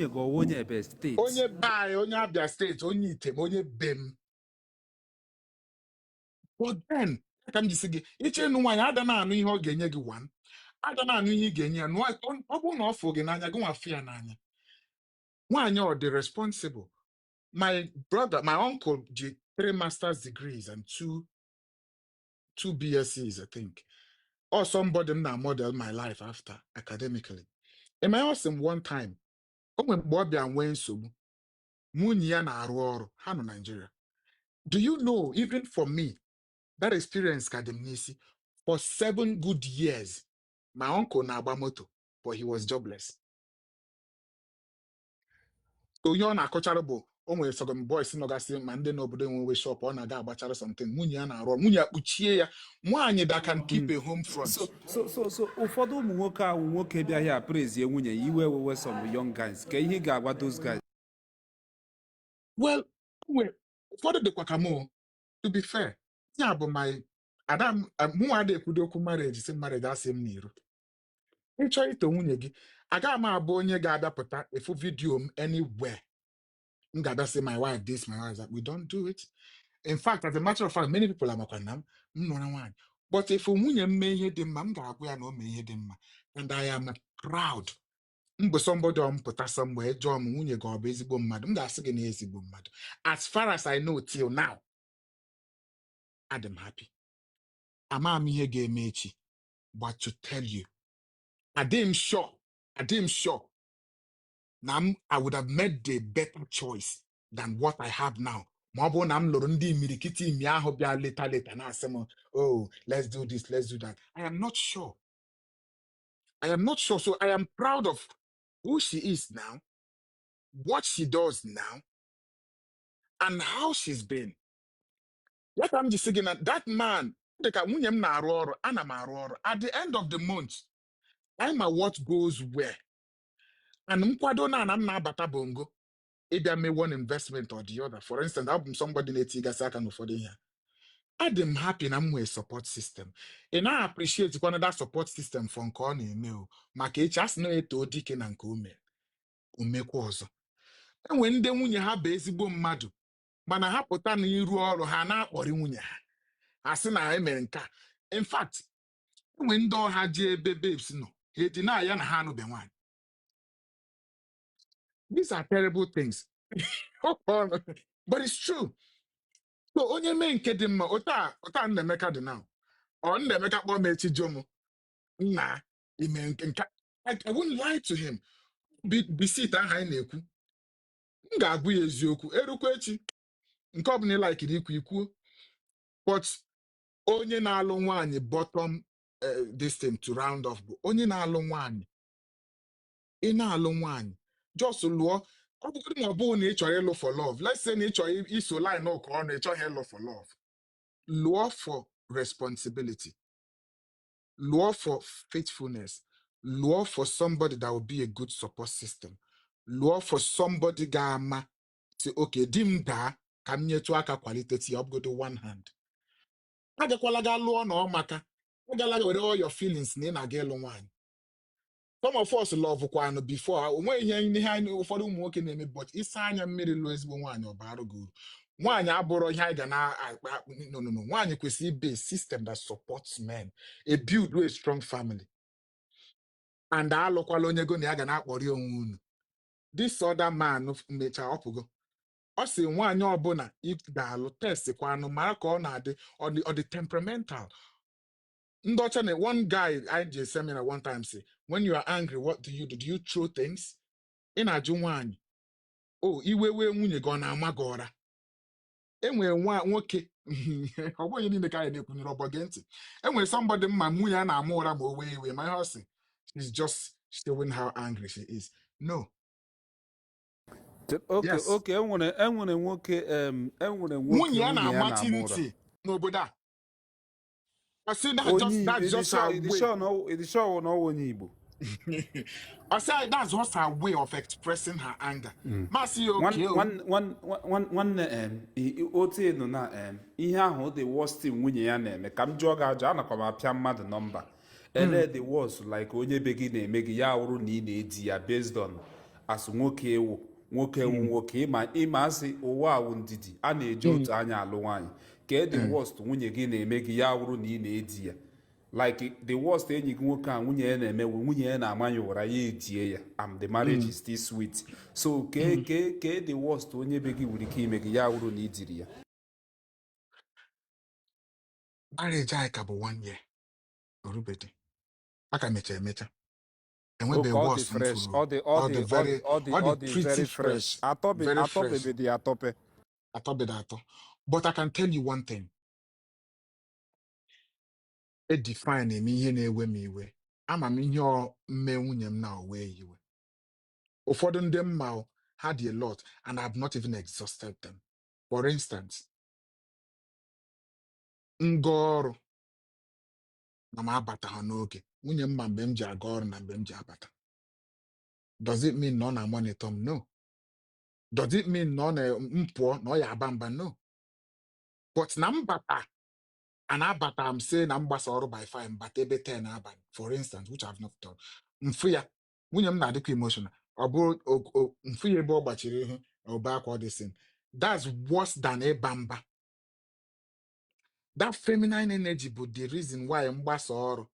gị onye ebe steeti. Onye bai, onye Abia steeti, onye Item, onye Bem. But then, ka m jisi gị, iche nụ nwaanyị ada na-anụ ihe ọ ga-enye gị one. Ada na-anụ ihe ị ga-enye ya. Ọ bụrụ na ọ fụ gị n'anya, gị nwa fụ ya n'anya. Nwaanyị ọ dị responsible. My brother, my uncle ji 3 master's degrees and 2 BScs, I think. Or somebody na model my life after academically. Am I asked him one time, when Bobby and Wayne Subu, Munya na arụ ọrụ, ha nọ Nigeria. Do you know, even for me, that experience kademnisi, for 7 good years, my uncle na agba moto, but he was jobless. So you na akọcharable, o nwere some boys nọgasị ma ndị n'obodo enwewe shop, ọ na-aga agbachara something, nwunye ya na-arụ ọrụ, nwunye ya kpuchie ya, nwaanyị that can keep a home front. So ụfọdụ ụmụ nwoke ahụ nwoke bịa here praise nwunye ya iwe wewe some young guys. Ka ihe ga-agwa those guys. Well, ụfọdụ dịkwa ka mụ, to be fair, ya bụ my Adam mụ ada ekwudo okwu marriage si marriage asị m n'iru. Ịchọ ito nwunye gị, aga m abụ onye ga-abịapụta efu video m anywhere. M ga-abịa say my wife this, my wife that. We don't do it. In fact, as a matter of fact, many people are makwana m nọrọ nwaanyị. But if nwunye m mee ihe dị mma, m ga-agwa ya na o mee ihe dị mma. And I am proud. Mgbe somebody pụta somewhere jụọ m nwunye gị ọ bụ ezigbo mmadụ, m ga-asị gị na ezigbo mmadụ. As far as I know till now, I'm happy. Ama m ihe ga-eme echi, but to tell you, I'm sure na I would have made the better choice than what I have now. Ma ọ bụrụ na m lụrụ ndị imirikiti imi ahụ bịa later na-asị m, oh, let's do this, let's do that. I am not sure. So I am proud of who she is now, what she does now, and how she's been. What I'm just saying, that man, nwunye m na-arụ ọrụ, ana m arụ ọrụ. At the end of the month, I'm a what goes where. And mkwado na m na-abata bongo. Either may one investment or the other. For instance, I'm somebody na-etigasị aka n'ụfọdụ ihe. I'm happy na m nwee support system. And I appreciate that support system for nke ọ na-eme o. Maka echi asị na eto dike na nke o mere. O mekwa ọzọ. Enwe ndị nwunye ha bụ ezigbo mmadụ. Mana ha pụta na iru ọrụ ha na-akpọrị nwunye ha. Asị na ha emere nke a. In fact, enwe ndị ọha ji ebe babes nọ. Ha edina ya na ha anụbe nwaanyị. These are terrible things. But it's true. So onye mee nke dị mma, ụta Nnemeka dị now. Or Nnemeka kpọọ m echi jomo. Nna, ime nke I wouldn't lie to him. Bisit aha anyị na-ekwu. M ga-agwụ ya eziokwu. Erukwa echi. Nke ọ bụla like ikwu. But onye na-alụ nwaanyị bottom this thing to round off bụ onye na-alụ nwaanyị. Ị na-alụ nwaanyị. Just lụọ ọ bụrụ na ọ bụrụ na ị chọrọ ịlụ for love, let's say na ị chọrọ iso line ụka ọnụ ị chọghị ịlụ for love, lụọ for responsibility, lụọ for faithfulness, lụọ for somebody that will be a good support system, lụọ for somebody ga-ama si oke di m daa ka m nyetụ aka kwaliteti ya ọbụgodo one hand. Agakwala ga lụọ na ọ maka agala were all your feelings na ị na-aga ịlụ nwaanyị. Some of us love kwanụ before onwe ihe anyị ụfọdụ ụmụ nwoke na-eme but ịsa anya mmiri lụọ ezigbo nwaanyị ọ barụ gị uru. Nwaanyị abụrụ ihe anyị ga na-akpa no. Nwaanyị kwesịrị ibe a system that supports men, a build with a strong family. And alụkwala onye go na ya ga na-akpọrị onwe unu. This other man mecha ọpụgo. Ọ sị nwaanyị ọbụla ị ga-alụ test kwanụ mara ka ọ na-adị ọ dị temperamental. Ndị ọcha na one guy I just seminar one time say, when you are angry, what do you do? Do you throw things? Ị na-ajụ nwaanyị, iwe wee nwunye gị ọ na-ama gị ụra. Enwere nwoke ọ bụghị niile ka anyị na-ekwunyere ọgbọ gị ntị. Enwere somebody mma nwunye ya na-ama ụra ma o wee iwe ma ihe ọ sị, she's just showing how angry she is. No. Okay, enwere nwoke nwunye ya na-amati ntị n'obodo a. I say that's just her way. Onye Igbo. I say that's just her way of expressing her anger. Masị okay. Ote nọ na ihe ahụ the worst thing nwunye ya na-eme ka m jụọ gị ajọ anakwa m apịa mmadụ nọmba. Ele the worst like onye be gị na-eme gị ya wụrụ na ị na-edi ya based on as nwoke nwoke ịma asị ụwa awụ ndidi a na-eji otu anya alụ nwaanyị ka the worst nwunye gị na-eme gị ya wụrụ na ị na-edi ya like the worst enyi gị nwoke a nwunye ya na-eme nwunye ya na-amanye ụra ya edie ya the marriage is still sweet so ke the worst onye be gị nwere ike ime gị ya wụrụ na ị diri ya. Marriage anyị ka bụ 1 year orubedi aka emecha enwebe worst mfuru all the very fresh atọ. But I can tell you one thing. A define eme ihe na-ewe m iwe. Ama m ihe mme nwunye m na owe iwe. Ụfọdụ ndị mma had a lot and I have not even exhausted them. For instance, nga ọrụ na m abata ha n'oge. Nwunye m ma mgbe m ji aga ọrụ na mgbe m ji abata. Does it mean na ọ na-monitor m? No. Does it mean na ọ na-mpụọ na ọ ya aba mba? No. But na mbata and abata I'm saying na mgbasa ọrụ by 5 mbata ebe 10 abalị for instance which I've not done. Mfu ya nwunye m na-adịkwa emotional. Ọ bụrụ mfu ya ebe ọ gbachiri ihu ọba akwa dị sin. That's worse than ịba mba. That feminine energy bụ the reason why mgbasa ọrụ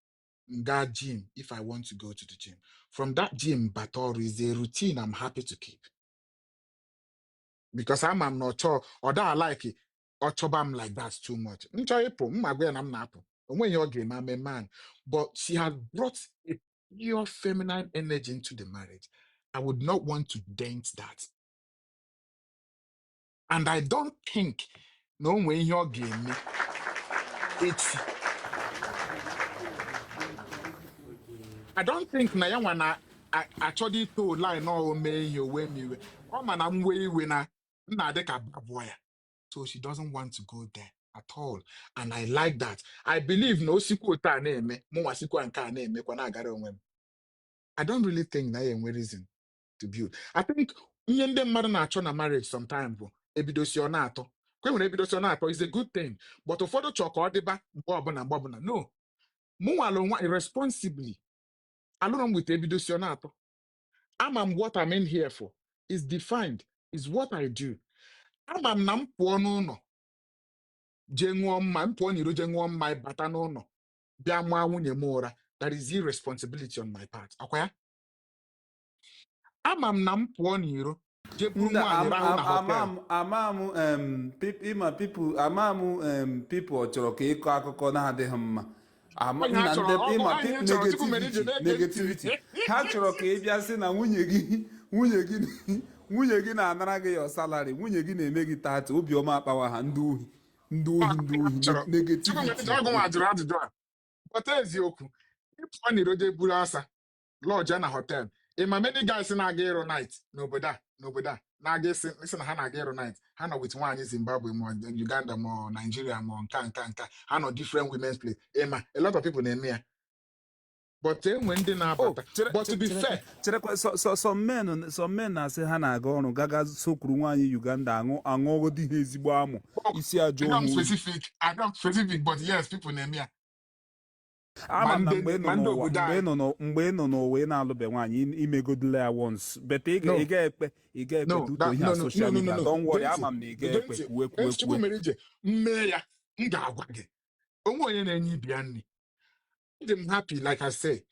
nga gym if I want to go to the gym. From that gym bata ọrụ is a routine I'm happy to keep. Because I'm not sure or that I like it. Or chọba m like that too much. M chọrọ ịpụ mma gwa ya na m na-apụ. Onwe ihe ọ ga-eme I'm a man. But she has brought a pure feminine energy into the marriage. I would not want to dent that. And I don't think na onwe ihe ọ ga-eme echi. I don't think na ya nwa na achọdị ito line ọ mee ihe owe m iwe. Ọ ma na m wee iwe na m na-adị ka abụọ ya. So she doesn't want to go there at all. And I like that. I believe no sikwa otu a na-eme, mụnwa sikwa nke a na-emekwa na-agara onwe m. I don't really think na enwe reason to build. I think ihe ndị mmadụ na-achọ na marriage sometimes bụ ebidosi ọ na-atọ. Kwe nwere ebidosi ọ na-atọ is a good thing. But ụfọdụ chọọ ka ọ dịba mgbe ọbụla. No. Mụnwa alụ nwa irresponsibly. Alụrụ m with ebidosi ọ na-atọ. Ama m what I'm in here for. Is defined. Is what I do. Ama m na m pụọ n'ụlọ jee ṅụọ mma m pụọ n'iro jee ṅụọ mma bata n'ụlọ bịa mụọ nwunye m ụra. That is irresponsibility on my part. Akwa ya? Ama m na m pụọ n'iro jee buru nwaanyị rahụ na hotel. People chọrọ ka ịkọ akụkọ na-adịghị mma. Negativity. Ha chọrọ ka ị bịa sị na nwunye gị na-anara gị ya salary, nwunye gị na-eme gị tati obiọma akpawa ha ndị ohi negativity. But eziokwu ịpụọ n'iro jee buru asa lọọjị na hotel ịma many guys na-aga ịrụ night n'obodo a na-aga isi na ha na-aga ịrụ night ha nọ with nwaanyị Zimbabwe ma Uganda ma Nigeria ma nka ha nọ different women's place ịma a lot of people na-eme ya but enwe ndị na-abata but to be fair some men na-asị ha na-aga ọrụ gaga sokwuru nwaanyị Uganda aṅụọgodi ha ezigbo amụ isi ajọ I don't specific but yes people na-eme ya ama na mgbe ị nọ n'ụwa ị na-alụbe nwaanyị imegodila ya once but ị ga-ekpe duto ihe a social media don't worry ama m na ị ga-ekpe kwuwe mere ije mmee ya m ga-agwa gị onwe onye na-enye ibi ya nri dị m happy like I say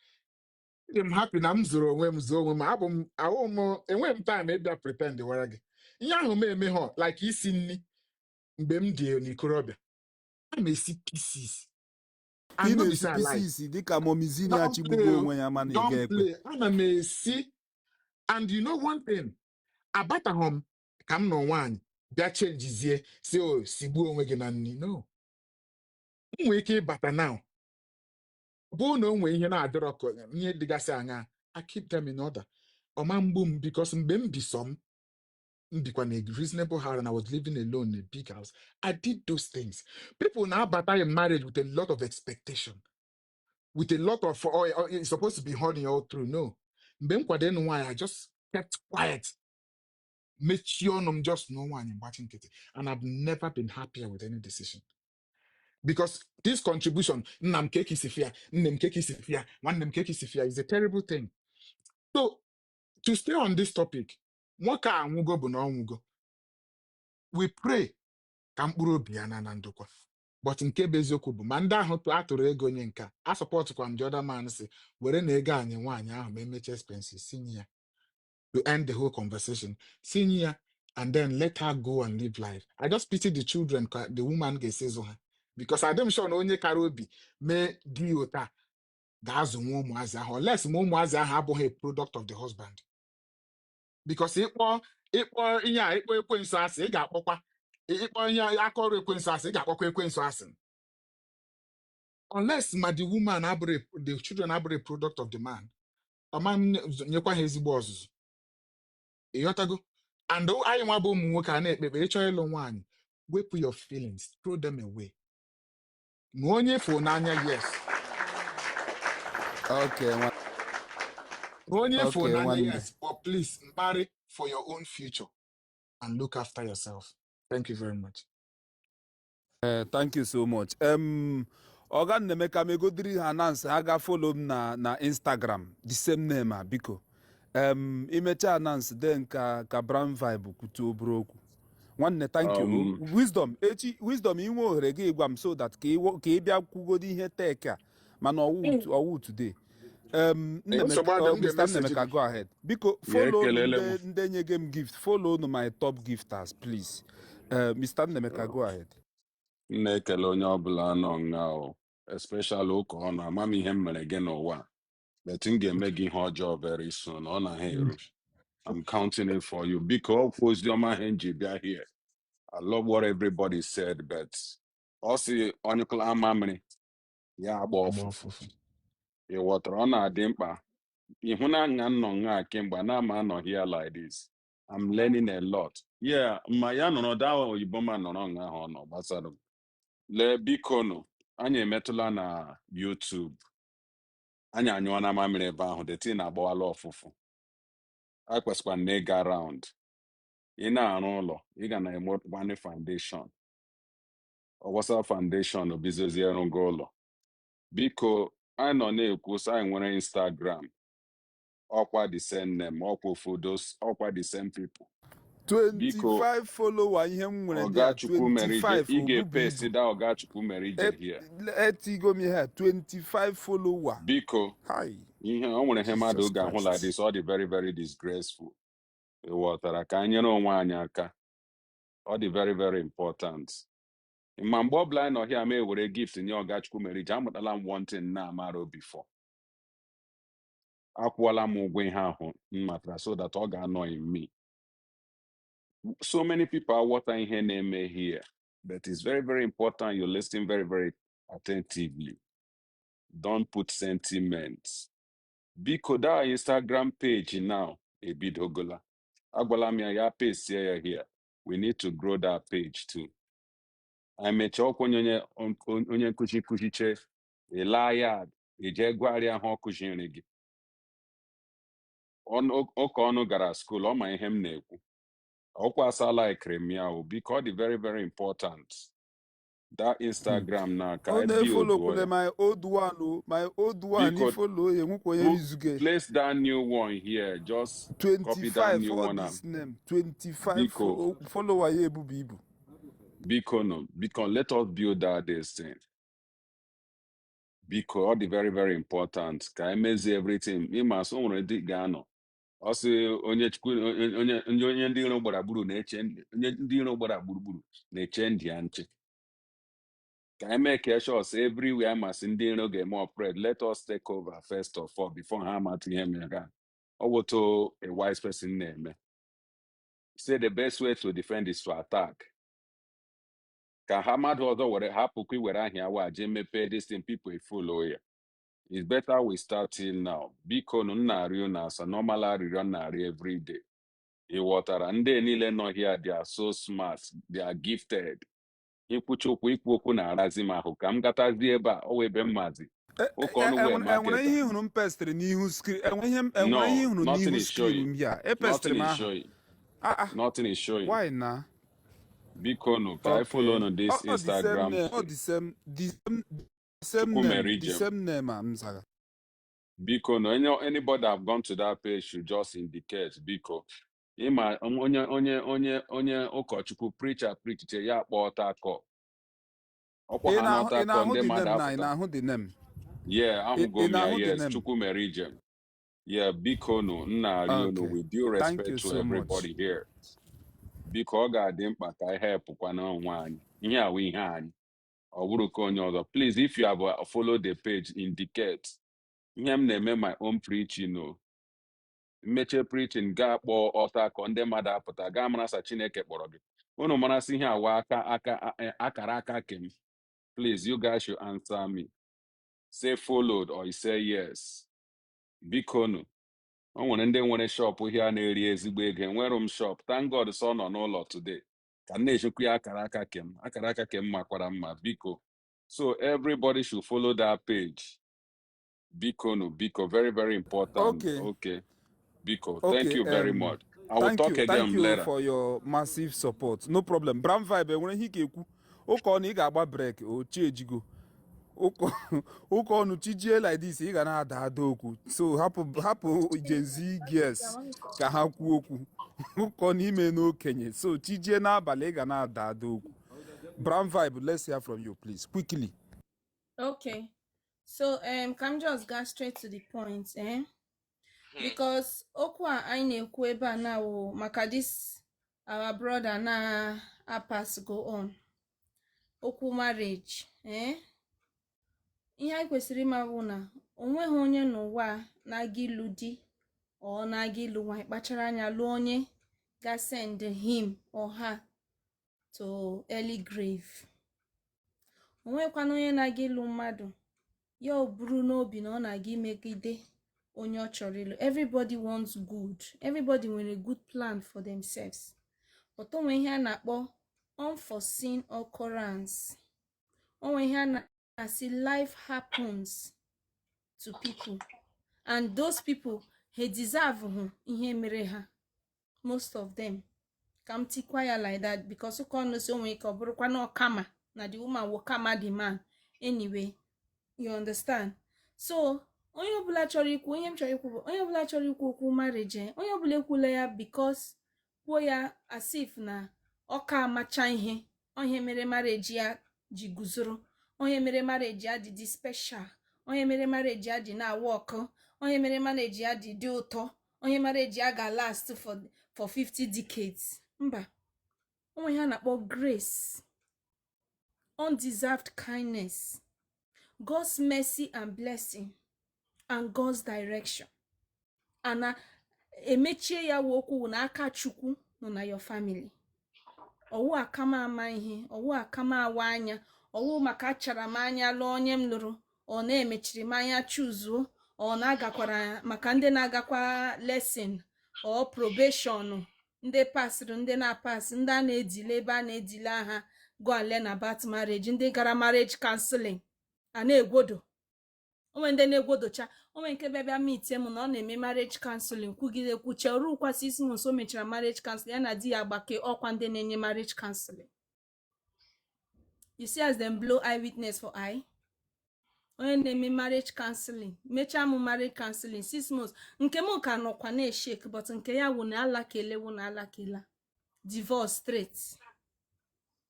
dị m happy na m zụrụ onwe m zuo onwe m abụ m ahụ m enwe m time ịbịa pretend wara gị ihe ahụ m eme ha like isi nri mgbe m dị n'ikorobịa a na-esi pieces ị na-esi pieces dịka momizini achịgbugo onwe ya mana ị ga-ekpe ana m esi and you know one thing abataghị m ka m nọ nwaanyị bịa chenjizie si o sigbuo onwe gị na nri no m nwere ike ịbata now bụ na o nwere ihe na-adịrọ ka ihe dịgasị anya I keep them in order ọma mgbu m because mgbe m bi sọ m bikwa na a reasonable house and I was living alone in a big house I did those things. People now abata in marriage with a lot of expectation with a lot of it's supposed to be honey all through no mgbe m kwado ịnụ nwaanyị I just kept quiet mechie ọnụ m just nụọ nwaanyị mgbachi nkịtị and I've never been happier with any decision because this contribution nna m keki sifia nne m keki sifia nwanne m keki sifia is a terrible thing. So to stay on this topic nwoke a anwụgo bụ na ọnwụgo we pray ka mkpụrụ obi ya na ndokwa but nke bụ eziokwu bụ ma ndị ahụ atụrụ ego nye nka a sọpọtụkwa m the other man si were na ego anyị nwaanyị ahụ ma emecha expenses sinye ya to end the whole conversation sinye ya and then let her go and live life. I just pity the children the woman ga-esezụ ha because adịm sure na onye kara obi mee di ota ga-azụ nwa ụmụazị ahụ unless ma ụmụazị ahụ abụghị a product of the husband because ịkpọ ihe a ịkpọ ekwensu asị ị ga-akpọkwa ịkpọ ihe aka ọrụ ekwensu asị ị ga-akpọkwa ekwensu asị unless ma the woman the children abụrụ a product of the man ọma nyekwa ha ezigbo ọzụzụ ịghọtago and anyị nwa bụ ụmụ nwoke a na-ekpekpe ịchọ ịlụ nwaanyị wepụ your feelings throw them away ma onye fụ n'anya yes okay onye fụ n'anya yes but please marry for your own future and look after yourself. Thank you very much. Thank you so much. Oga Nnemeka megodiri ha announce ha ga follow m na Instagram the same name biko. Imecha announce then ka Brown Vibe kutu oburu okwu. Nwanne thank you. Wisdom inwe ohere gị gwa m so that ka ị bịa kwugodi ihe tech a mana ọwụ today. Mr. Nnemeka go ahead. Biko follow ndị nye game gift. Follow my top gifters please. Mr. Nnemeka go ahead. Na-ekele onye ọbụla nọ nga especially ụka ọ na-ama m ihe m mere gị n'ụwa but m ga-eme gị ihe ọjọọ very soon ọ na ha eru I'm counting it for you biko ọkwa oziọma ihe nji bịa here I love what everybody said but ọ sị onyekụla ama mmiri ya agba ọfụfụ ị ghọtara ọ na-adị mkpa ịhụnanya nọ nga kemgbe na-ama anọ here like this I'm learning a lot yeah ma ya nọrọ dawa oyibo ma nọrọ nga ahụ ọ nọ gbasara lee biko nụ anyị emetụla na YouTube anyị anyụọ na mamịrị ebe ahụ deti na-agbawala ọfụfụ a kwesịkwa na ịga round ị na-arụ ụlọ ị ga na-eme one foundation ọgbasa foundation obizozi erụgo ụlọ biko anyị nọ na-ekwu sị anyị nwere Instagram ọkwa the same name ọkwa ofodos ọkwa the same people 25 follower ihe m nwere ndị a 25 ị ga-epesi da Ọgachukwu mere ije here etigo m ihe 25 follower biko ihe o nwere ihe mmadụ ga-ahụ like this ọ dị very very disgraceful ịghọtara ka anyị nyere onwe anyị aka ọ dị very very important ma mgbe ọbụla anyị nọ hịa ma ewere gift nye Ọgachukwu mere ije amụtala m one thing na amaro before akwụọla m ụgwọ ihe ahụ m matara so that ọ ga-anọ in me. So many people are watching ihe na-eme here, but it's very, very important you listen very, very attentively. Don't put sentiments. biko that Instagram page now ebidogola agwala m ya paste ya here. We need to grow that page too. I mechaa ọkwa onye nkụzi kụziche ịlaa ya eje gwarịa ha ọ kụziri gị ụka ọnụ gara school ọ ma ihe m na-ekwu ọkwa asala ekremia o biko ọ dị very very important that Instagram na ka ọ I na-efolo build kwule my old one biko ifolo ya nwekwa onye izuge place that new one here, just copy that 25 new for one this name 25 biko follower ya ebubu ibu. biko no biko let us build that this thing biko ọ dị very very important ka emezie everything ịma so nwere dị ga-anọ ọ sị onye ndị iro gbara gburu na-eche onye ndị iro gbara gburugburu na-eche ndị ya nche ka anyị make sure everywhere masị ndị iro ga-eme operate. Let us take over first of all before ha amata ihe mere ha. Ọ wụtụ a wise person na-eme. Say the best way to defend is to attack. Ka ha mmadụ ọzọ were hapụkwa iwere ahịa waje mepee this thing people follow ya. It's better we start in now. Biko nụ na-arịọ na asa normal arịrịọ na-arị every day. Ị ghọtara ndị niile nọ here they are so smart, they are gifted. Ikwucha okwu ikwu okwu na-arazi m ahụ ka m gatazie ebe a ọ ebe mmazi ụka ọnụ wee enwere ihe ihuru m pestịrị n'ihu skrin enwere ihe ihuru n'ihu skrin m ya epestịrị m ahụ nothing is showing. Why na? Biko nụ ka I follow on this Instagram the same name I'm sorry. Biko nụ anybody have gone to that page should just indicate biko ịma onye ụkọchukwu preacher preachiche ya kpọọ ọta akọ ọkwa ha n'ọta akọ ndị mmadụ apụta ahụgo m ya yes chukwu mere ijem biko nụ nna arịọ nụ with due respect to everybody here biko ọ ga-adị mkpa ka anyị hepụkwa n'onwe anyị ihe awụ ihe anyị ọ bụrụ ka onye ọzọ please if you have followed the page indicate ihe m na-eme my own preaching o mmeche preaching ga-akpọ ọta akọ ndị mmadụ apụta gaa marasa Chineke kpọrọ gị unu marasị ihe awa akara aka kem. Please you guys should answer me, say followed or you say yes. Biko nụ o nwere ndị nwere shop here na-eri ezigbo ego enwere m shop thank God so nọ n'ụlọ today ka m na-echekwa ya akara aka kem makwara mma biko so everybody should follow that page biko nụ biko very very important. Okay. Biko, thank you very much. I will talk again later. Thank you for your massive support. No problem. Bram Vibe enwere ihe ka ekwu ụka ọnụ ị ga-agba break o chejigo ụka ọnụ chijie like this ị ga na-ada okwu so hapụ Gen Z gears ka ha kwuo okwu ụka ọnụ ime n'okenye so chijie n'abalị ị ga na-ada okwu. Bram Vibe, let's hear from you please quickly. Okay, so can just go straight to the point because okwu a anyị na-ekwu ebe a na maka this our brother na pass go on okwu marriage ihe anyị kwesịrị ịma bụ na onweghị onye n'ụwa na-aga ịlụ di ọ na-aga ịlụ nwaanyị kpachara anya lụọ onye ga send him or her to early grave. Onwekwana onye na-aga ịlụ mmadụ ya ọ bụrụ n'obi na ọ na-aga imegide onye ọ chọrọ ịlụ. Everybody wants good. Everybody nwere good plan for themselves. But onwe ihe a na-akpọ unforeseen occurrence. Onwe ihe a na-asị life happens to people and those people he deserve ihe mere ha most of them. Ka m tikwa ya like that because ụka ọnụ si onwe ike ọ bụrụkwa na ọkama na the woman will kama the man anyway, you understand. So onye ọbụla chọrọ ikwu ihe m chọrọ ikwu bụ onye ọbụla chọrọ ikwu okwu marriage onye ọbụla ekwula ya because kwuo ya as if na ọka amacha ihe onye mere marriage ya ji guzoro, onye mere marriage ya dị special, onye mere marriage ya dị na work, onye mere marriage ya dị ụtọ, onye marriage ya ga last for 50 decades. Mba, onwe ha na-akpọ grace, undeserved kindness, God's mercy and blessing and God's direction. Ana emechie ya okwu na aka Chukwu nọ na your family. Owu akama ama ihe, owu akama awa anya, owu maka achara m anya lụọ onye m lụrụ, ọ na-emechiri m anya chuzuo, ọ na-agakwara maka ndị na-agakwa lesson or probation, ndị pasịrị ndị na-apasị, ndị a na-edile ebe a na-edile aha go and learn about marriage, ndị gara marriage counseling a na-egwodo. Onwe ndị na-egwodocha, onwe nke bịa meet m na ọ na-eme marriage counseling, kwugide kwuche ọrụ kwasị isi nso mechara marriage counseling ya na di ya agbake ọkwa ndị na-enye marriage counseling. You see as them blow eyewitness for eye. Onye na-eme marriage counseling mechaa m marriage counseling 6 months, nke m ka nọkwa na-eshake, but nke ya wụ na alakelewu na alakela divorce straight.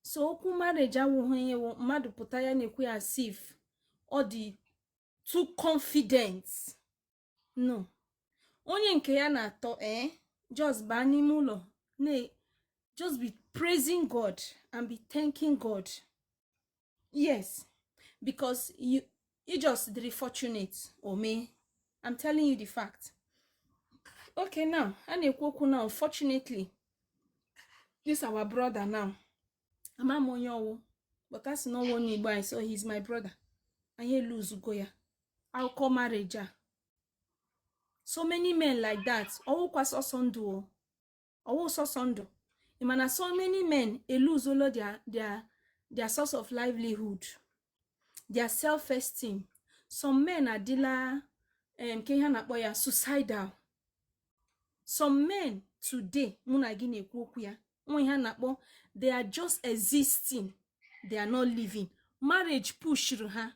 So okwu marriage awụghị ihe mmadụ pụta ya na-ekwu ya sif ọ dị too confident. No, onye nke ya na-atọ just baa n'ime ụlọ na just be praising God and be thanking God. Yes, because you just very fortunate. Me, I'm telling you the fact. Okay, now I na-ekwu now. Unfortunately, this our brother now. I'm on your, but that's not one nearby, so he's my brother. And he lose go ya. I'll call marriage. So many men like that. Oh, kwa so sondo. Oh, so sondo. Imana so many men lose all their source of livelihood, their self-esteem. Some men are dealer suicidal. Some men today, they are just existing, they are not living. Marriage pushed her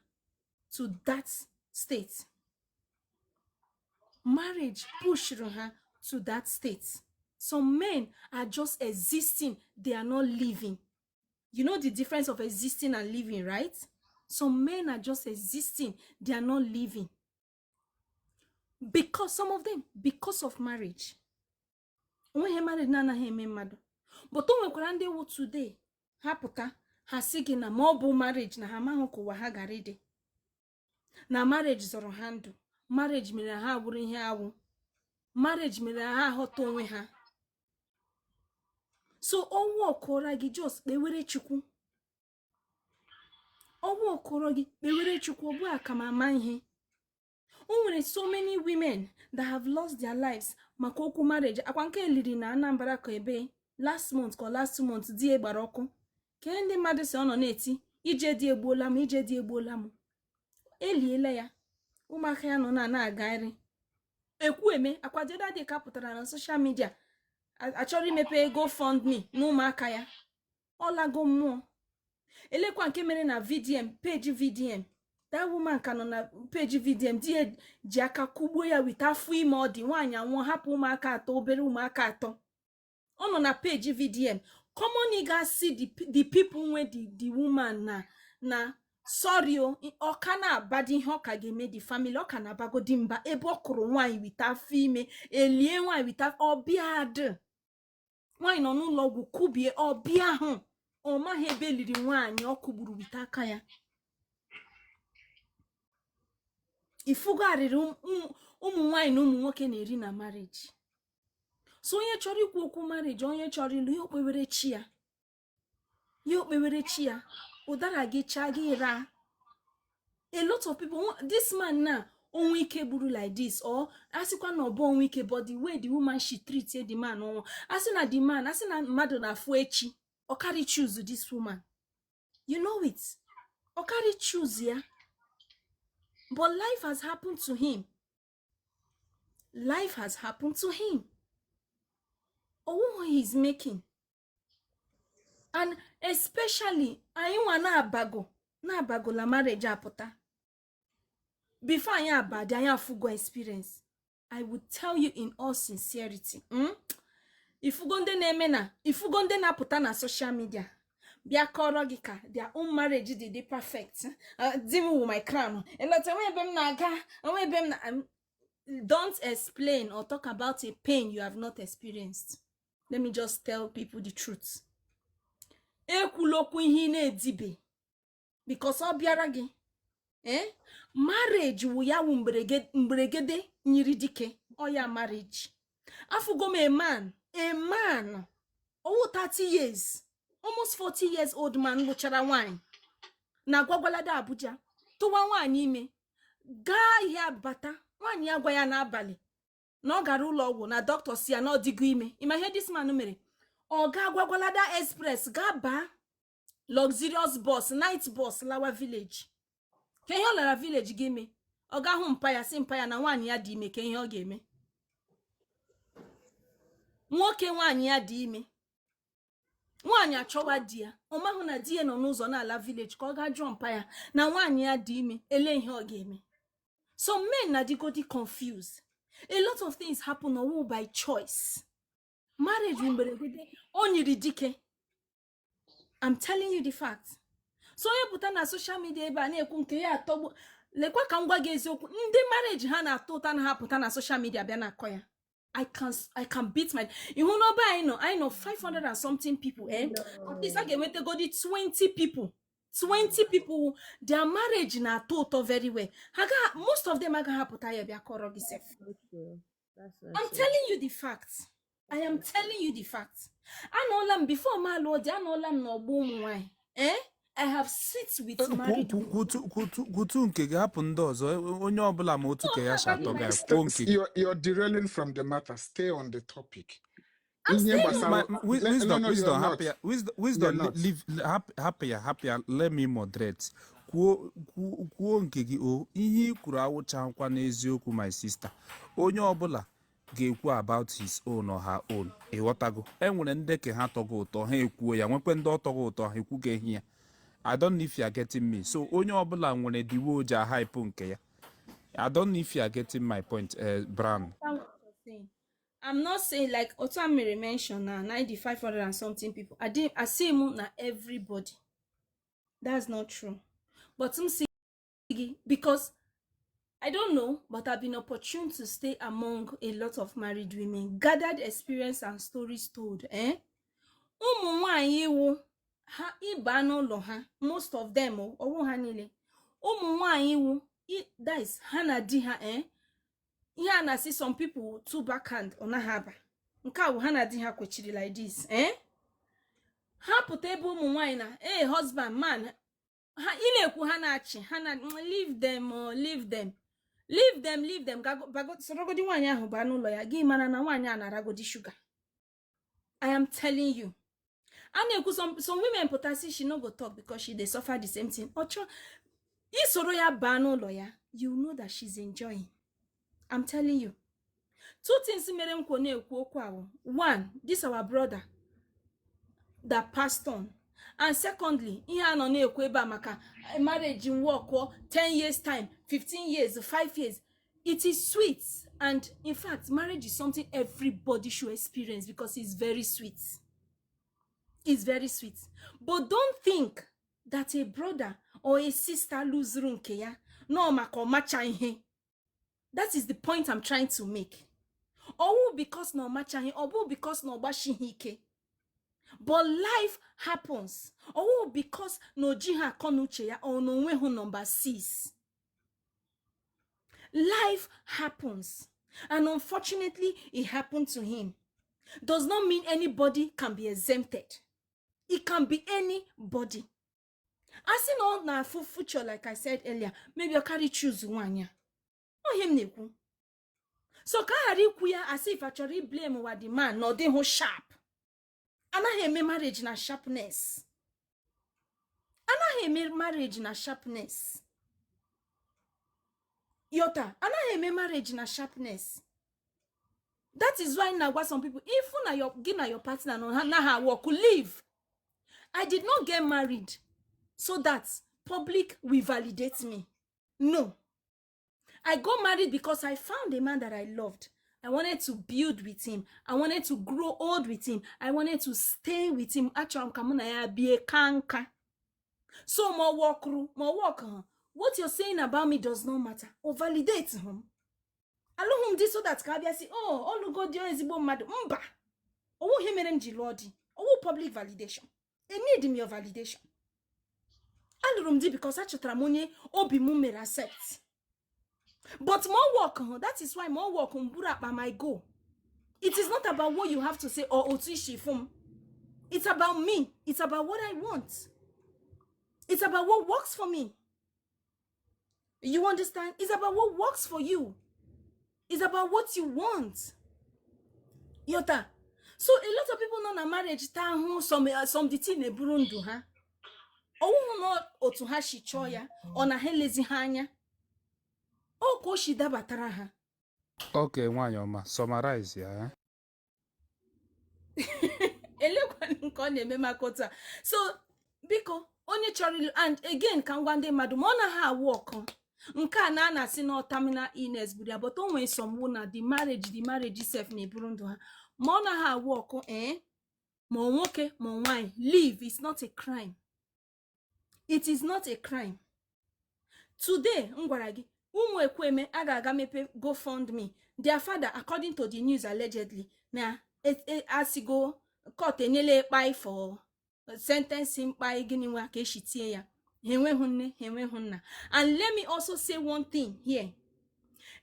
to that state. Marriage pushed her to that state. Some men are just existing, they are not living. You know the difference of existing and living, right? Some men are just existing, they are not living. Because some of them, because of marriage. When he married, nana he mad. But when they would today, haputa, hasigi na mobile marriage na hamahoko wahagaride. Na marriage zoro handle. Marriage mira ha wuri ihe awu. Marriage mira ha hoto onwe ha. So owo okora gi just bewere chukwu. Owo okoro gi bewere chukwu obu akamama ihe. Onwere so many women that have lost their lives maka okwu marriage. Akwanke eliri na Anambra ko ebe last month ko last 2 months die gbara ọkụ. Ke ndị mmadụ si ono na-eti ije die egbuola m, ije die egbuola m. Eliela ya. Ụmụaka ya nọ na-agagharị. Ekwueme akwadeda dị ka pụtara na social media. Achọrọ imepe GoFundMe na ụmụaka ya. Ọlago mmụọ. Elekwa nke mere na VDM, page VDM. That woman ka nọ na page VDM die ji aka kugbo ya with afọ ime ọ dị nwaanyị anwụọ hapụ ụmụaka atọ, obere ụmụaka atọ. Ọ nọ na page VDM. Common nigga see the people when the woman na sorry o kana abadi ihe ọka ga-eme the family ọka na abagodi mba ebe ọ kụrụ nwaanyị with afọ ime elie nwaanyị with ọbịa adị. Nwaanyị nọ n'ụlọ ọgwụ kubie ọbịa ahụ ọ maghị ebe liri nwaanyị ọ kụgburu with aka ya. Ifugo arịrị ụmụ nwaanyị na ụmụ nwoke na-eri na marriage. So onye chọrọ ikwu okwu marriage, onye chọrọ ilu ya okpewere chi ya. Ya okpewere chi ya. Ụdara gị cha gị ra. A lot of people, this man now, onwe ike buru like this, or asikwa na obo onwe ike, but the way the woman she treats the man, or asina the man, asina mmadụ na afụ echi, or carry choose this woman. You know it. Or carry choose ya. But life has happened to him. Life has happened to him. Or what he's making. And especially, I want na abago la marriage apota. Before I abadi, I fugo experience. I would tell you in all sincerity. If you go na put na social media, bia korogika, their own marriage did they perfect. Dimu with my crown. And let don't explain or talk about a pain you have not experienced. Let me just tell people the truth. Ekwulokwu ihe na-edibe. Because ọ bịara gị. Marriage wu ya wu mberegede nyiri dike. Ọ ya marriage. Afugom a man. Oh, 30 years. Almost 40 years old man lụchara wine. Na gwagwalada Abuja. Tụwa nwaanyị ime. Gaa ihe abata. nwaanyị ya gwa ya n'abalị na ọ gara ụlọ ọgwụ na dọkịta si ya na ọ dịgo ime. Ịma ihe this man mere? Ọ ga-agwagwalada express ga baa luxurious bus, night bus lawa village. Ka ihe ọ lara village gị ime? Ọ ga-ahụ mpa ya si mpa ya na nwaanyị ya dị ime. Ka ihe ọ ga-eme? Nwoke nwaanyị ya dị ime, nwaanyị achọwa di ya, ọ mahụ na di ya nọ n'ụzọ n'ala village ka ọ ga jụọ mpa ya na nwaanyị ya dị ime. Ele ihe ọ ga-eme? So men na digodi confused. A lot of things happen all by choice. Marriage onyiri dike. I'm telling you the fact. So onye pụta na social media ebe a na-ekwu nke ya atọgbu. Lekwa ka ngwa gị eziokwu, ndị marriage ha na-atọ ụta na ha pụta na social media bịa na-akọ ya. I can beat my. You know, I know 500 and something people. At least I can wait to go to 20 people. 20 people, their marriage na toto very well. Most of them are gonna happen. I'm telling you the facts. I am telling you the facts. I know them before my lord. I know them no boom why. I have sit with married kutu nke ga-hapụ ndị ọzọ onye ọbụla ma otu ka ya shato ga-ekwu nke. You're derailing from the matter. Stay on the topic. Wisdom, happier. Let me moderate. Kwuo nke gị o ihe i kwuru awụchakwa n'eziokwu, my sister. Onye ọbụla ga-ekwu about his own or her own. Ịghọtago? Enwere ndị ke ha tọgo ụtọ ha ekwuo ya, nwekwe ndị ọtọgo ụtọ ha ekwugeghị ya. I don't know if you are getting me. So onye ọbụla nwere the way o ji hype nke ya. I don't know if you are getting my point, Bram. I'm not saying like Otamiri mentioned now 9,500 and something people. I see him na everybody. That's not true. But I'm saying because I don't know, but I've been opportune to stay among a lot of married women, gathered experience and stories told. Ụmụ nwanyị iwu ha ịba n'ụlọ ha, most of them ọwụ ha niile. Ụmụ nwanyị iwu that is ha na di ha ihe na see some people two backhand on haba. Nke a ha na di ha kwechiri like this. Ha pụta ebe ụmụ nwanyị na husband man ha ilekwu ha na-achị ha na leave them. Bago sorogodi nwanyị ahụ ba n'ụlọ ya gị mara na nwanyị a na-aragodi sugar. I am telling you. And some women potasi she no go talk because they suffer the same thing. Ocho isoro ya ba n'ụlọ ya, you know that she's enjoying. I'm telling you. Two things mere m kwo na-ekwu okwu ahụ. One, this our brother that passed on. And secondly, ihe anọ na-ekwu ebe a maka marriage in work 10 years time, 15 years, 5 years. It is sweet. And in fact, marriage is something everybody should experience because it's very sweet. It's very sweet. But don't think that a brother or a sister lose runke ya. No mako macha ihe. That is the point I'm trying to make. Or because no macha ihe, or because no bashi hike. But life happens. Or because no jiha konuche ya or no wehu number 6. Life happens. And unfortunately, it happened to him. Does not mean anybody can be exempted. It can be anybody. As in all na future, like I said earlier, maybe you carry choose one ya. Oh him neku. So kahari kuya as if actually blame what the man no they ho sharp. Ana heme marriage na sharpness. Ana heme marriage na sharpness. Yota, ana heme marriage na sharpness. That is why now what some people, if your partner no na ha work live. I did not get married so that public will validate me. No. I got married because I found a man that I loved. I wanted to build with him. I wanted to grow old with him. I wanted to stay with him. Actually, I'm be a kanka. So more work. What you're saying about me does not matter. Or validate him. Allow him this so that Kabia say, oh, all go there is mad. Mba. Oh, him jilodi. Oh, public validation. I need him your validation. Allow him because I tramonye obi mumera accept. But more work, that is why more work on Burapa my goal. It is not about what you have to say or otishi from. It's about me. It's about what I want. It's about what works for me. You understand? It's about what works for you. It's about what you want. Yota. So a lot of people know na marriage some the thing eburu ndu ha. Owu no otu ha shi cho ya, ọ na ha elezi ha anya. O ko shi dabatara ha. Okay, nwanyị ọma, summarize ya. Elekwa nke ọ na-eme makota. So biko onye chọrọ, and again ka ngwa ndị mmadụ ma ọ na ha work nke a na-asị na terminal illness bụ ya, but o nwere some na the marriage self na-eburu ndụ ha ma ọ na ha work ma nwoke ma nwanyị, live is not a crime. It is not a crime. Today ngwara gị ụmụ ekweme a ga-aga mepe GoFundMe. Their father, according to the news allegedly, na asigo court enyele ekpai for sentencing by gini nwa ka eshitie ya. Henwehu nne, henwehu nna. And let me also say one thing here.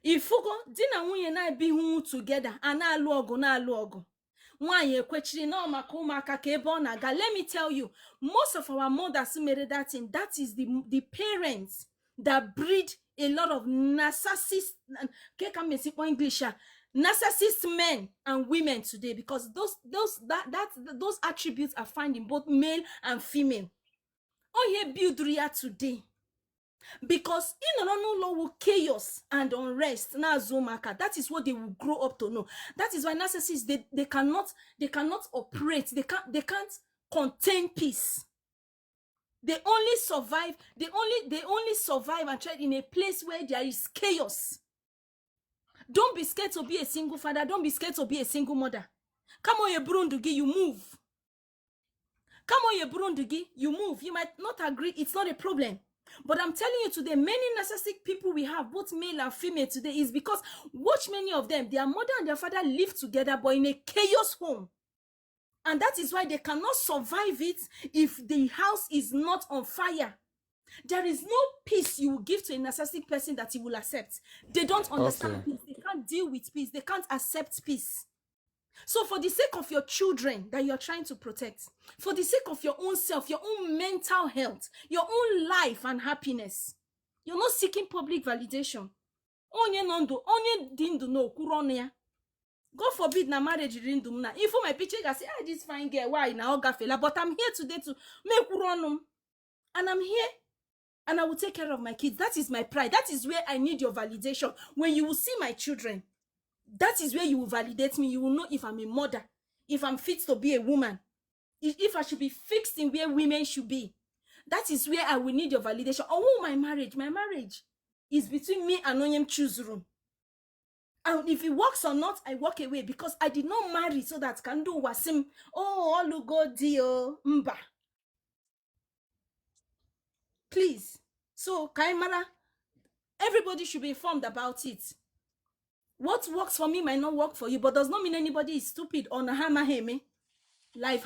Ifugo di na nwunye na-ebihu together and na-alụ ọgụ nwanyị ekwechiri na maka ụmụaka ka ebe ọ na-aga. Let me tell you, most of our mothers made that thing. That is the parents that breed a lot of narcissist men and women today, because those attributes are found in both male and female. Oh, here build real today. Because in no chaos and unrest na zomaka, that is what they will grow up to know. That is why narcissists they cannot operate, they can't contain peace. They only survive and thrive in a place where there is chaos. Don't be scared to be a single father, don't be scared to be a single mother. Come on, you Burundugi, you move. Come on, you Burundugi, you move. You might not agree, it's not a problem. But I'm telling you today, many narcissistic people we have, both male and female today, is because watch many of them, their mother and their father live together, but in a chaos home. And that is why they cannot survive it if the house is not on fire. There is no peace you will give to a narcissistic person that he will accept. They don't understand peace. They can't deal with peace. They can't accept peace. So for the sake of your children that you're trying to protect, for the sake of your own self, your own mental health, your own life and happiness, you're not seeking public validation. Onye nondo, onye dindu no kuronia. God forbid na marriage rindum na. If my picture I say, this fine girl, why na oga fela? But I'm here today to make kuronum. And I'm here. And I will take care of my kids. That is my pride. That is where I need your validation. When you will see my children, that is where you will validate me. You will know if I'm a mother, if I'm fit to be a woman, if I should be fixed in where women should be. That is where I will need your validation. Oh, my marriage is between me and Onyem choose room. And if it works or not, I walk away, because I did not marry so that can do wasim. Oh, all go dio mba. Please. So, Kaimara, everybody should be informed about it. What works for me might not work for you, but does not mean anybody is stupid or nahama heme. Life